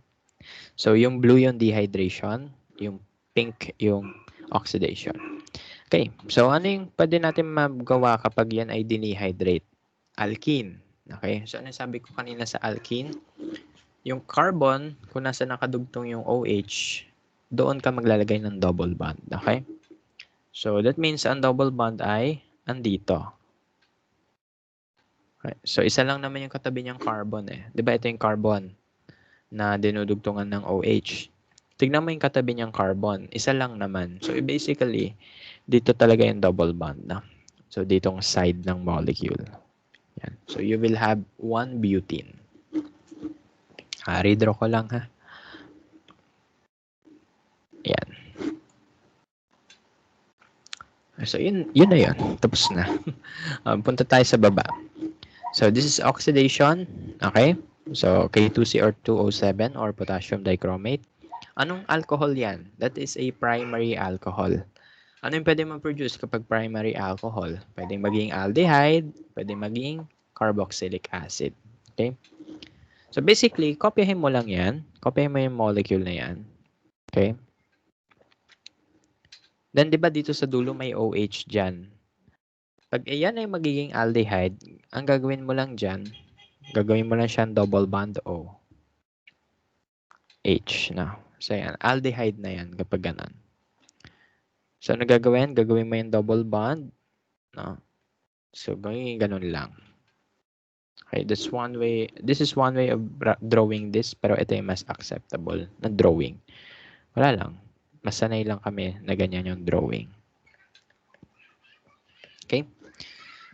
[SPEAKER 1] So, yung blue yung dehydration, yung pink yung oxidation. Okay, so ano yung pwede natin magawa kapag yan ay dinehydrate? Alkene. Okay, so ano sabi ko kanina sa alkene? Yung carbon, kung nasa nakadugtong yung OH, doon ka maglalagay ng double bond. Okay? So, that means ang double bond ay andito. Okay. So, isa lang naman yung katabi niyang carbon eh. Di ba ito yung carbon na dinudugtungan ng OH? Tignan mo yung katabi niyang carbon. Isa lang naman. So, basically, dito talaga yung double bond na. So, ditong side ng molecule. Yan. So, you will have one butene. Redraw ko lang ha. Yan. So, yun na yun. Tapos na. Punta tayo sa baba. So, this is oxidation. Okay? So, K2CR2O7 or potassium dichromate. Anong alcohol yan? That is a primary alcohol. Ano yung pwede ma-produce kapag primary alcohol? Pwede maging aldehyde, pwede maging carboxylic acid. Okay? So, basically, kopyahin mo lang yan. Kopyahin mo yung molecule na yan. Okay? Then, di ba dito sa dulo may OH dyan? Pag iyan ay magiging aldehyde, ang gagawin mo lang dyan, gagawin mo lang siyang double bond O. H na. So, yan. Aldehyde na yan kapag ganun. So, ano gagawin? Gagawin mo yung double bond. No? So, ganun lang. Okay, that's one way. This is one way of drawing this, pero ito yung mas acceptable na drawing. Wala lang. Masanay lang kami na ganyan yung drawing. Okay?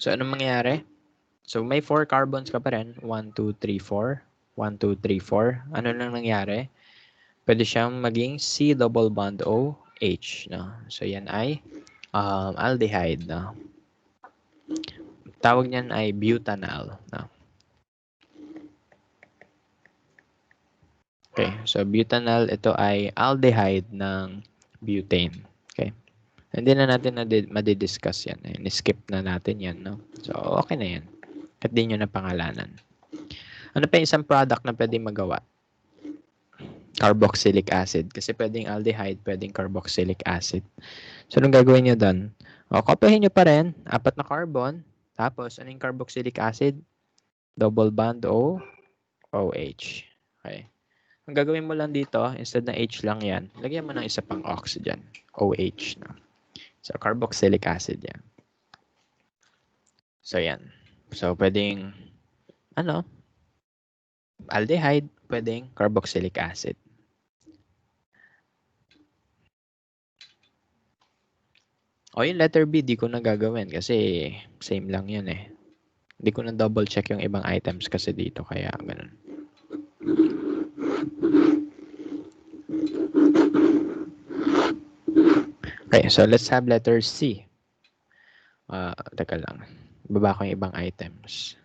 [SPEAKER 1] So, anong mangyayari? So, may 4 carbons ka pa rin. 1, 2, 3, 4. 1, 2, 3, 4. Ano nang nangyari? Pwede siyang maging C double bond O H. No? So, yan ay aldehyde. No? Tawag niyan ay butanal. No? Okay, so butanal, ito ay aldehyde ng butane. Okay. Hindi na natin madidiscuss yan. Skip na natin yan. No? So, okay na yan. At di nyo na pangalanan. Ano pa yung isang product na pwedeng magawa? Carboxylic acid. Kasi pwedeng aldehyde, pwedeng carboxylic acid. So, anong gagawin nyo doon? O, kopyahin nyo pa rin. 4 na carbon. Tapos, anong carboxylic acid? Double bond O, OH. Okay. Ang gagawin mo lang dito, instead na H lang yan, lagyan mo ng isa pang oxygen. OH. No? So, carboxylic acid yan. So, yan. So, pwedeng, aldehyde, pwedeng carboxylic acid. O, yung letter B, di ko na gagawin kasi same lang yun eh. Di ko na double check yung ibang items kasi dito, kaya ganun. Okay, so let's have letter C. Teka lang. Baba ko yung ibang items.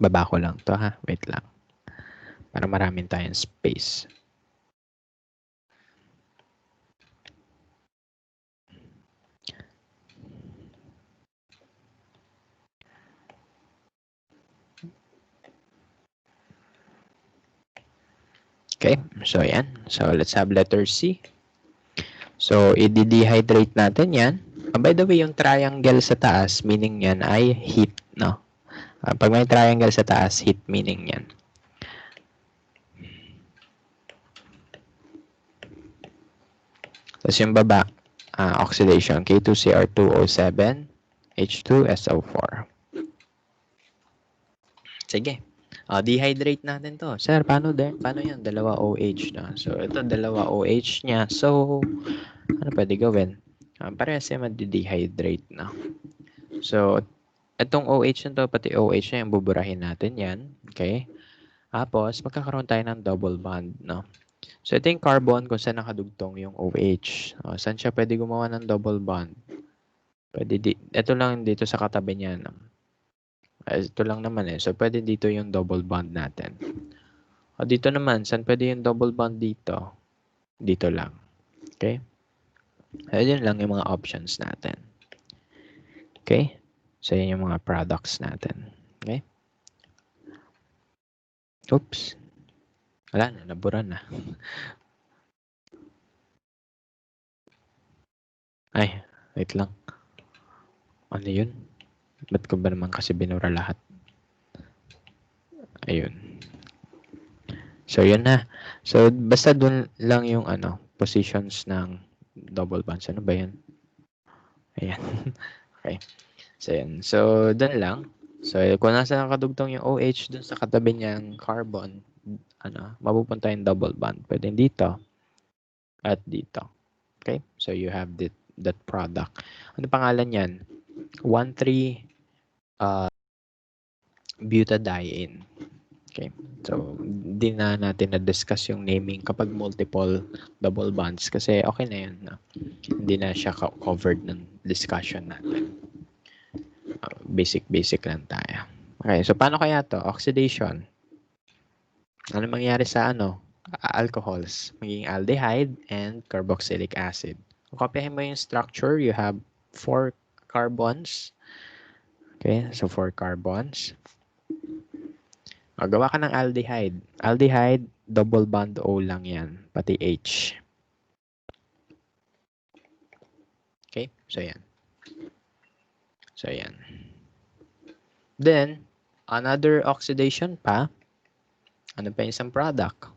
[SPEAKER 1] Baba ko lang to ha. Wait lang. Para maraming tayong space. Okay, so yan. So let's have letter C. So i-dehydrate natin yan. By the way, yung triangle sa taas, meaning yan ay heat, no? Pag may triangle sa taas, heat meaning yan. Tapos yung baba, oxidation, K2CR2O7, H2SO4. Sige. Dehydrate natin to. Sir, paano yan? Dalawa OH na. So, ito, dalawa OH niya. So, ano pwede gawin? Parehas siya mag-dehydrate na. So, itong OH na to, pati OH na yung buburahin natin yan. Okay? Tapos, magkakaroon tayo ng double bond, no? So, ito yung carbon kung saan nakadugtong yung OH. Saan siya pwede gumawa ng double bond? Pwede ito lang dito sa katabi niya. No? Ito lang naman eh. So, pwede dito yung double bond natin. Dito naman, saan pwede yung double bond dito? Dito lang. Okay? Ayun lang yung mga options natin. Okay? So, yun yung mga products natin. Okay? Oops. Wala na, nabura na. Ay, wait lang. Ano yun? Ba't ko ba naman kasi binura lahat? Ayun. So, yun na. So, basta dun lang yung positions ng double bonds. Ano ba yan? Ayan. Okay. So, yun. So, dun lang. So, kung nasa nakadugtong yung OH dun sa katabi niyang carbon, mapupunta yung double bond. Pwede dito at dito. Okay? So, you have that product. Ano pangalan yan? 1,3 butadiene. Okay. So, hindi na natin na-discuss yung naming kapag multiple double bonds kasi okay na yun. No? Hindi na siya covered ng discussion natin. Basic lang tayo. Okay. So, paano kaya to? Oxidation. Ano mangyari sa alcohols? Magiging aldehyde and carboxylic acid. Kung kopyahin mo yung structure, you have 4 carbons. Okay. So, 4 carbons. Gawa ka ng aldehyde. Aldehyde, double bond O lang yan. Pati H. Okay? So, yan. So, yan. Then, another oxidation pa. Ano pa yung isang product?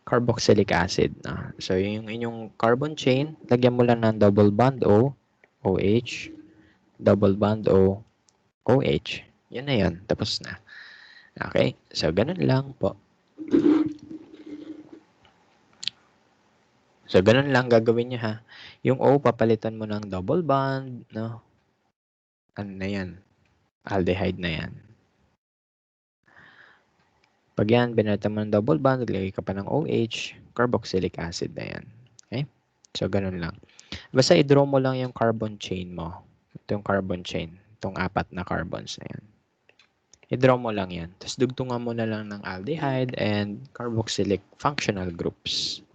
[SPEAKER 1] Carboxylic acid. So, yung inyong carbon chain, lagyan mo lang ng double bond O, OH, double bond O, OH. Yan na yun. Tapos na. Okay? So, ganun lang po. So, ganun lang gagawin nyo ha. Yung O, papalitan mo ng double bond, no? Ano na yan? Aldehyde na yan. Pag yan, binalitan mo ng double bond, naglagay ka pa ng OH, carboxylic acid na yan. Okay? So, ganun lang. Basta i-draw mo lang yung carbon chain mo. Ito yung carbon chain. Itong 4 na carbons na yan. I-draw mo lang yan. Tapos dugtungan mo na lang ng aldehyde and carboxylic functional groups.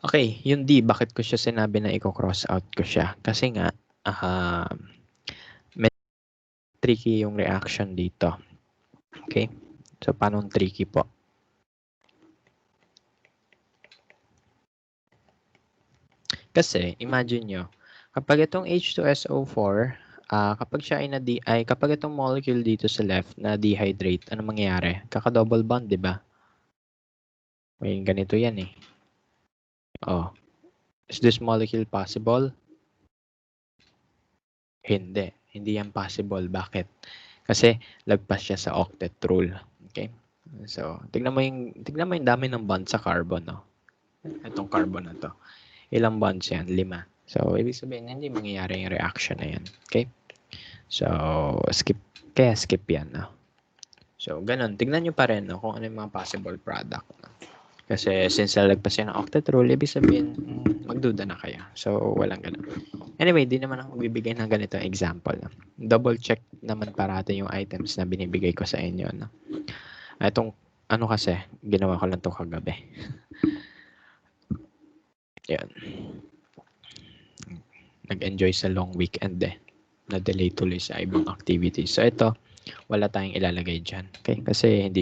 [SPEAKER 1] Okay, yung D, bakit ko siya sinabi na i-cross out ko siya? Kasi nga, tricky yung reaction dito. Okay? So, paano tricky po? Kasi, imagine nyo, kapag itong H2SO4, kapag siya kapag itong molecule dito sa left na dehydrate, ano mangyayari? Kaka-double bond, di ba? May ganito yan eh. Oh. Is this molecule possible? Hindi. Hindi yan possible. Bakit? Kasi lagpas siya sa octet rule. Okay? So, tignan mo yung dami ng bond sa carbon, no? Itong carbon na to. Ilang bonds yan? 5. So, ibig sabihin, hindi mangyayari yung reaction na yan. Okay? So, skip yan, no? So, ganun. Tignan nyo pa rin, no, kung ano yung mga possible product. No? Kasi, since lalagpas yan ng octet rule, ibig sabihin, magduda na kayo. So, walang ganun. Anyway, di naman ako bibigay ng ganito example. No? Double check naman parati yung items na binibigay ko sa inyo. No? Itong, kasi, ginawa ko lang ito kagabi. Yan. Nag-enjoy sa long weekend eh. Na-delay tuloy sa ibang activities. So, ito, wala tayong ilalagay dyan. Okay? Kasi hindi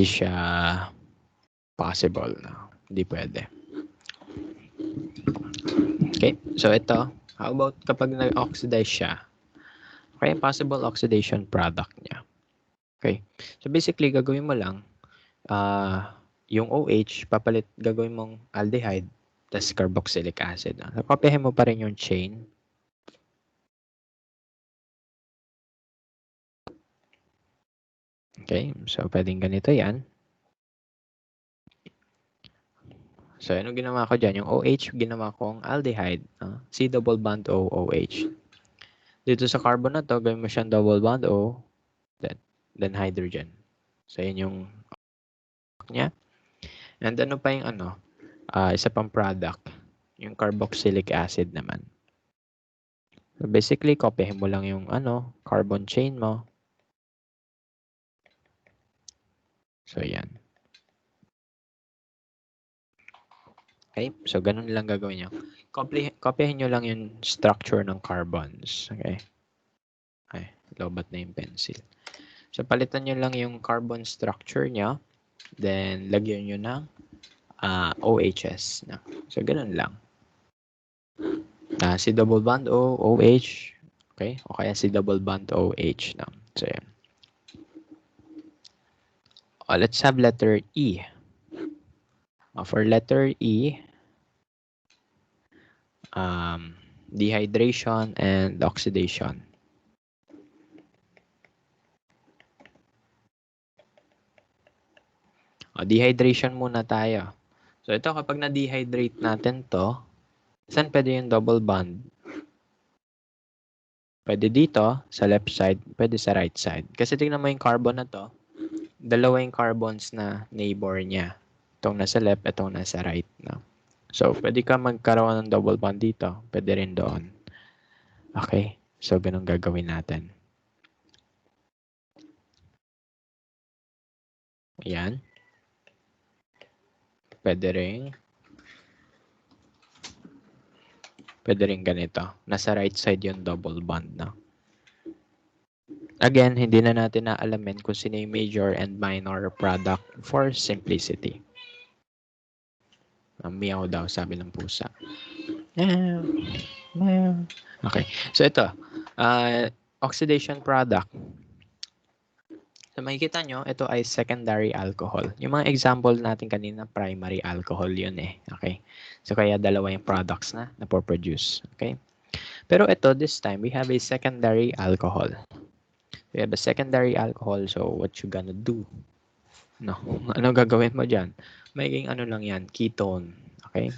[SPEAKER 1] siya possible. No? Hindi pwede. Okay? So, ito, how about kapag nag-oxidize siya? Okay, possible oxidation product niya. Okay? So, basically, gagawin mo lang, yung OH, gagawin mong aldehyde, tas carboxylic acid. Kopyahin mo pa rin yung chain. Okay, so pwedeng ganito yan. So, anong ginawa ko dyan? Yung OH, ginawa kong aldehyde. C double bond O, OH. Dito sa carbon na to, gawin mo siyang double bond O, then hydrogen. So, yun yung niya. And ano pa yung isa pang product, yung carboxylic acid naman. So, basically, kopyahin mo lang yung carbon chain mo. So, yan. Okay? So, ganun lang gagawin nyo. Kopyahin nyo lang yung structure ng carbons. Okay? Ay, lobat na yung pencil. So, palitan nyo lang yung carbon structure niya. Then, lagyan nyo ng OHS. Na. So, ganun lang. Si double bond O, OH. Okay? O kaya si double bond OH. Na. So, yan. Let's have letter E. For letter E, dehydration and oxidation. Dehydration muna tayo. So, ito kapag na-dehydrate natin to, saan pwede yung double bond? Pwede dito, sa left side, pwede sa right side. Kasi tingnan mo yung carbon na to, dalawa yung carbons na neighbor niya. Itong nasa left, itong nasa right. No? So, pwede ka magkaroon ng double bond dito. Pwede rin doon. Okay? So, ganun gagawin natin. Ayan. Pwede rin ganito. Nasa right side yung double bond. No? Again, hindi na natin naalamin kung sino yung major and minor product for simplicity. Meow daw, sabi ng pusa. Meow. Okay. So, ito. Oxidation product. So, makikita nyo, ito ay secondary alcohol. Yung mga example natin kanina, primary alcohol yun eh. Okay. So, kaya dalawa yung products na napoproduce. Okay. Pero ito, this time, we have a secondary alcohol. We have a secondary alcohol, so what you gonna do? No, ano gagawin mo dyan? Magiging ano lang yan, ketone. Okay?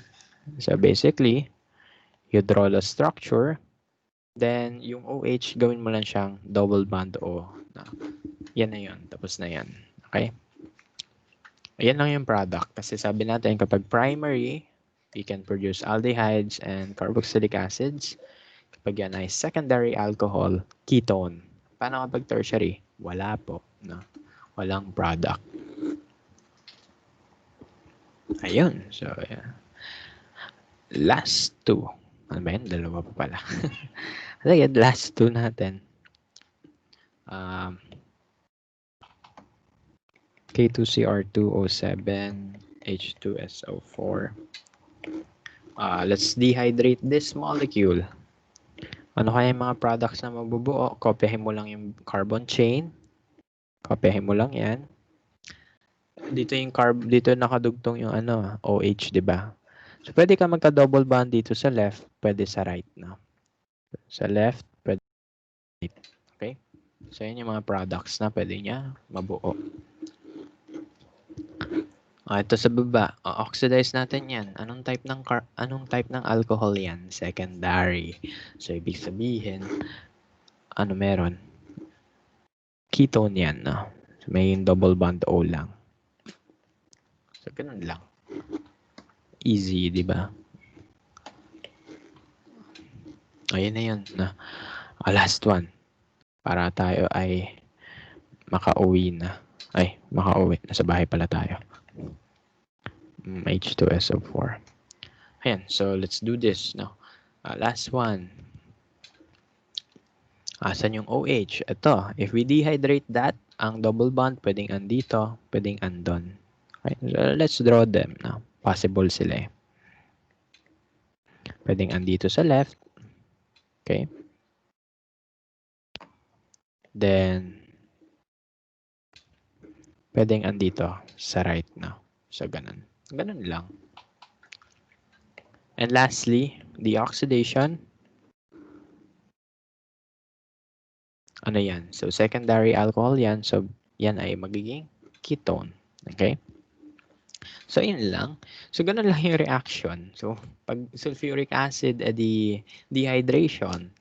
[SPEAKER 1] So basically, you draw the structure, then yung OH, gawin mo lang siyang double bond O. No. Yan na yun, tapos na yan. Okay? Ayan lang yung product. Kasi sabi natin, kapag primary, we can produce aldehydes and carboxylic acids. Kapag yan ay secondary alcohol, ketone. Paano kapag tertiary? Wala po. No? Walang product. Ayun. So, yeah. Last two. Ano ba yun? Dalawa pa pala. Sige, last two natin. K2CR2O7, H2SO4. Let's dehydrate this molecule. Ano kaya yung mga products na mabubuo? Kopyahin mo lang yung carbon chain. Kopyahin mo lang yan. Dito yung dito nakadugtong yung OH, 'di ba? So pwede ka magka-double bond dito sa left, pwede sa right, no? Sa left, pwede right. Okay? So yun yung mga products na pwede niya mabuo. Ito sa baba, oxidize natin 'yan. Anong type ng alcohol 'yan? Secondary. So ibig sabihin, meron? Ketone 'yan, no? So, may double bond O lang. So ganun lang. Easy, 'di ba? Ayun na yun. Last one. Para tayo ay makauwi na. Makauwi. Nasa bahay pala tayo. H2SO4. Ayan. So, let's do this. No? Last one. Asan yung OH? Ito. If we dehydrate that, ang double bond pwedeng andito, pwedeng andon. Okay. So, let's draw them. No? Possible sila eh. Pwedeng andito sa left. Okay. Then, pwedeng andito sa right. No? So, ganun. Ganun lang. And lastly, the oxidation. Ano yan? So, secondary alcohol yan. So, yan ay magiging ketone. Okay? So, yun lang. So, ganun lang yung reaction. So, pag sulfuric acid, di dehydration.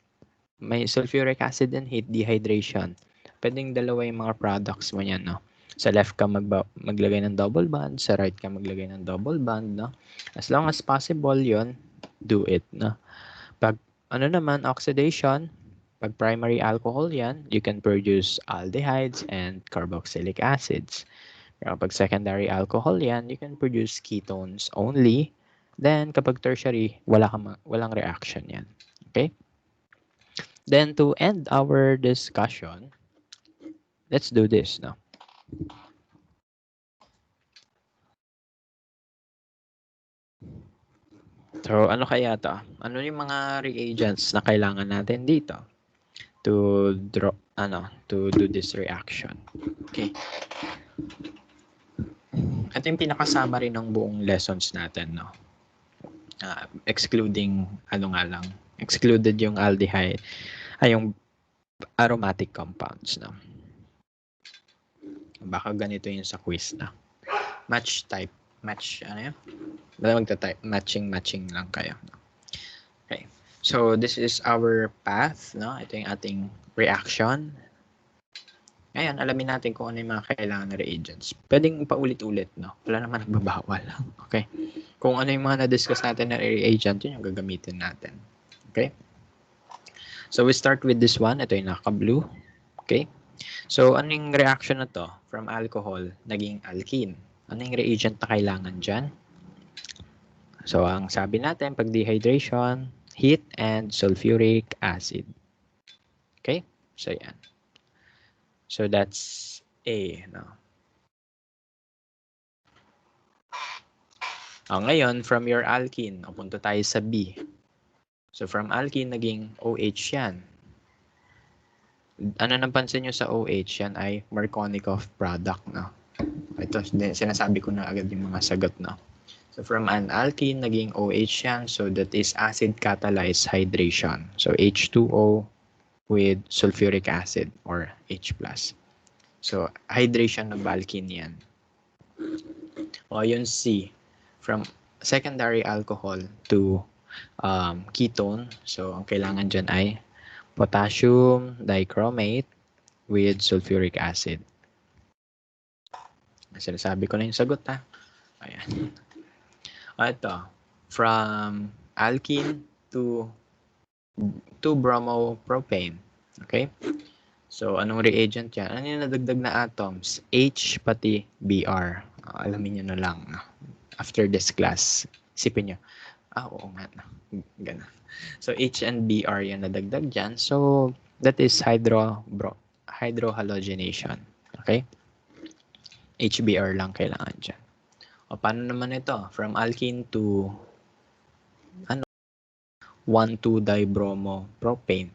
[SPEAKER 1] May sulfuric acid and heat, dehydration. Pwedeng dalawa yung mga products mo yan, no? Sa left ka maglagay ng double bond, sa right ka maglagay ng double bond, no? As long as possible yon, do it, no? Pag ano naman, oxidation, pag primary alcohol yan, you can produce aldehydes and carboxylic acids. Pero pag secondary alcohol yan, you can produce ketones only. Then kapag tertiary, walang reaction yan. Okay? Then to end our discussion, let's do this now. So ano kaya to? Ano yung mga reagents na kailangan natin dito to do this reaction? Okay. Ito yung pinaka-summary ng buong lessons natin, no? Excluding excluded yung aldehyde, yung aromatic compounds, no? Baka ganito yung sa quiz na. Match, ano yun? Magta-type, matching lang kayo. Okay. So, this is our path, no? Ito yung ating reaction. Ngayon, alamin natin kung ano yung mga kailangan na reagents. Pwedeng paulit-ulit, no? Wala naman nagbabawal. Okay? Kung ano yung mga na-discuss natin na reagent, yun yung gagamitin natin. Okay? So, we start with this one. Ito yung naka-blue. Okay? So, ano yung reaction na to? From alcohol, naging alkene. Ano yung reagent na kailangan dyan? So, ang sabi natin, pag dehydration, heat, and sulfuric acid. Okay? So, yan. So, that's A. No? Ngayon, from your alkene, punta tayo sa B. So, from alkene, naging OH yan. Ano napansin nyo sa OH? Yan ay Markovnikov product. No? Ito, sinasabi ko na agad yung mga sagot. No? So, from an alkene, naging OH yan. So, that is acid catalyzed hydration. So, H2O with sulfuric acid or H+. So, hydration of alkene yan. O, yun C. From secondary alcohol to ketone. So, ang kailangan dyan ay potassium dichromate with sulfuric acid. Sinasabi ko na yung sagot, ha? Ayan. Ito. From alkene to bromopropane. Okay? So, anong reagent yan? Ano yung nadagdag na atoms? H pati Br. Alamin nyo na lang. After this class, isipin nyo. Oo nga. Ganun. So, H and Br yan nadagdag dyan. So, that is hydrohalogenation. Okay? HBr lang kailangan dyan. O, paano naman ito? From alkene to 1,2-dibromopropane.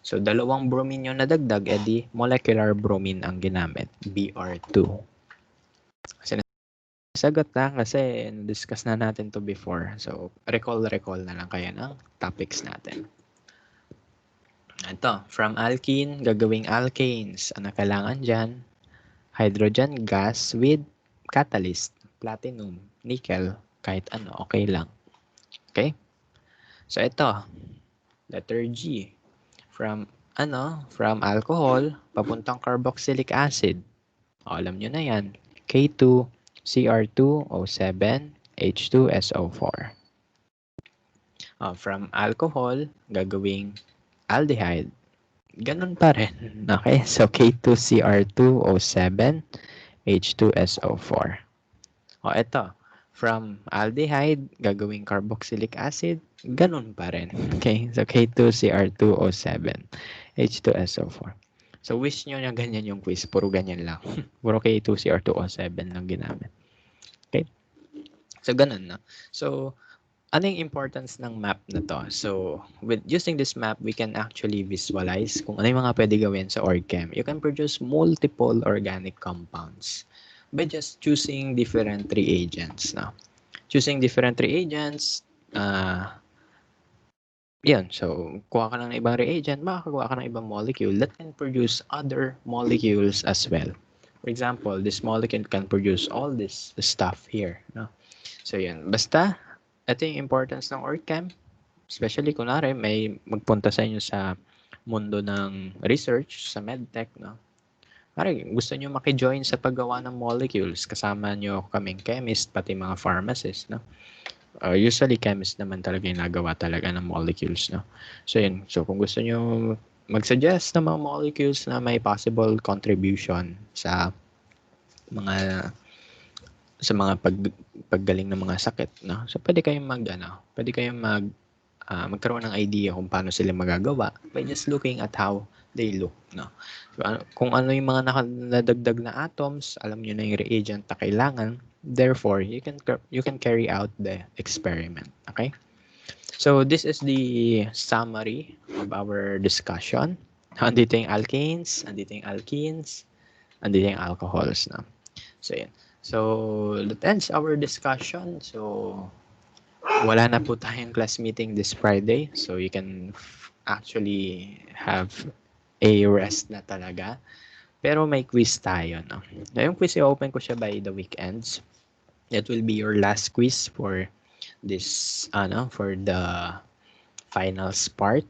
[SPEAKER 1] So, dalawang bromine yung nadagdag, edi molecular bromine ang ginamit, Br2. Kasi sagot na kasi discuss na natin to before. So, recall na lang kayo ng topics natin. Ito, from alkene, gagawing alkanes. Ano kailangan dyan? Hydrogen gas with catalyst, platinum, nickel, kahit ano, okay lang. Okay? So, ito, letter G. From alcohol, papuntang carboxylic acid. Alam nyo na yan. K2, Cr2O7, H2SO4. From alcohol, gagawing aldehyde. Ganun pa rin. Okay? So, K2Cr2O7, H2SO4. Ito. From aldehyde, gagawing carboxylic acid. Ganun pa rin. Okay? So, K2Cr2O7, H2SO4. So, wish nyo na ganyan yung quiz. Puro ganyan lang. Puro K2Cr2O7 lang ginamit. Okay? So, ganun na. So, ano yung importance ng map na to? So, with using this map, we can actually visualize kung ano yung mga pwede gawin sa OrgChem. You can produce multiple organic compounds by just choosing different reagents. No? Choosing different reagents, yan. So, kuha ka ng ibang reagent, makakakuha ka ng ibang molecule that can produce other molecules as well. For example, this molecule can produce all this stuff here. No? So, yan. Basta, ito yung importance ng OrgChem. Especially, kunwari, may magpunta sa inyo sa mundo ng research, sa medtech, no? Pare, gusto nyo maki-join sa paggawa ng molecules, kasama nyo kaming chemist, pati mga pharmacist, no? Usually, chemist naman talaga yung nagawa talaga ng molecules, no? So, yun. So, kung gusto nyo mag-suggest ng mga molecules na may possible contribution mga sa mga paggaling ng mga sakit, no? So, pwede kayong magkaroon ng idea kung paano sila magagawa by just looking at how they look, no? So, kung ano yung mga nadagdag na atoms, alam niyo na yung reagent na kailangan, therefore you can carry out the experiment, okay? So this is the summary of our discussion. Andito yung alkanes, andito yung alkenes, andito yung alcohols, no? So yun. So that ends our discussion. So wala na po tayong class meeting this Friday. So you can actually have a rest na talaga. Pero may quiz tayo, no? Ngayong quiz, i-open ko siya by the weekends. That will be your last quiz for this, for the finals part.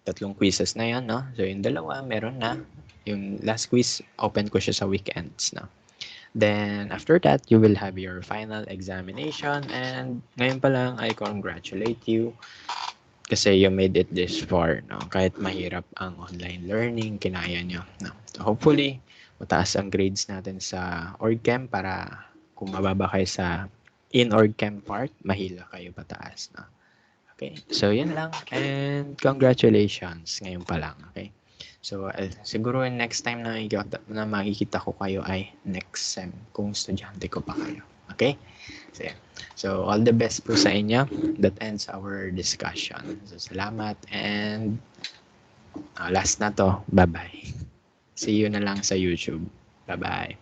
[SPEAKER 1] Tatlong quizzes na yan, no? So yung dalawa, meron na. Yung last quiz, open ko siya sa weekends, no? Then, after that, you will have your final examination. And ngayon pa lang, I congratulate you kasi you made it this far, no? Kahit mahirap ang online learning, kinaya nyo, no? So, hopefully, mataas ang grades natin sa org-chem para kung mababa kayo sa in-org-chem part, mahila kayo pataas, no? Okay, so yun lang. And congratulations ngayon pa lang, okay? So, siguro next time na makikita ko kayo ay next sem kung estudyante ko pa kayo. Okay? So, yeah. So, all the best po sa inyo. That ends our discussion. So, salamat and last na to. Bye-bye. See you na lang sa YouTube. Bye-bye.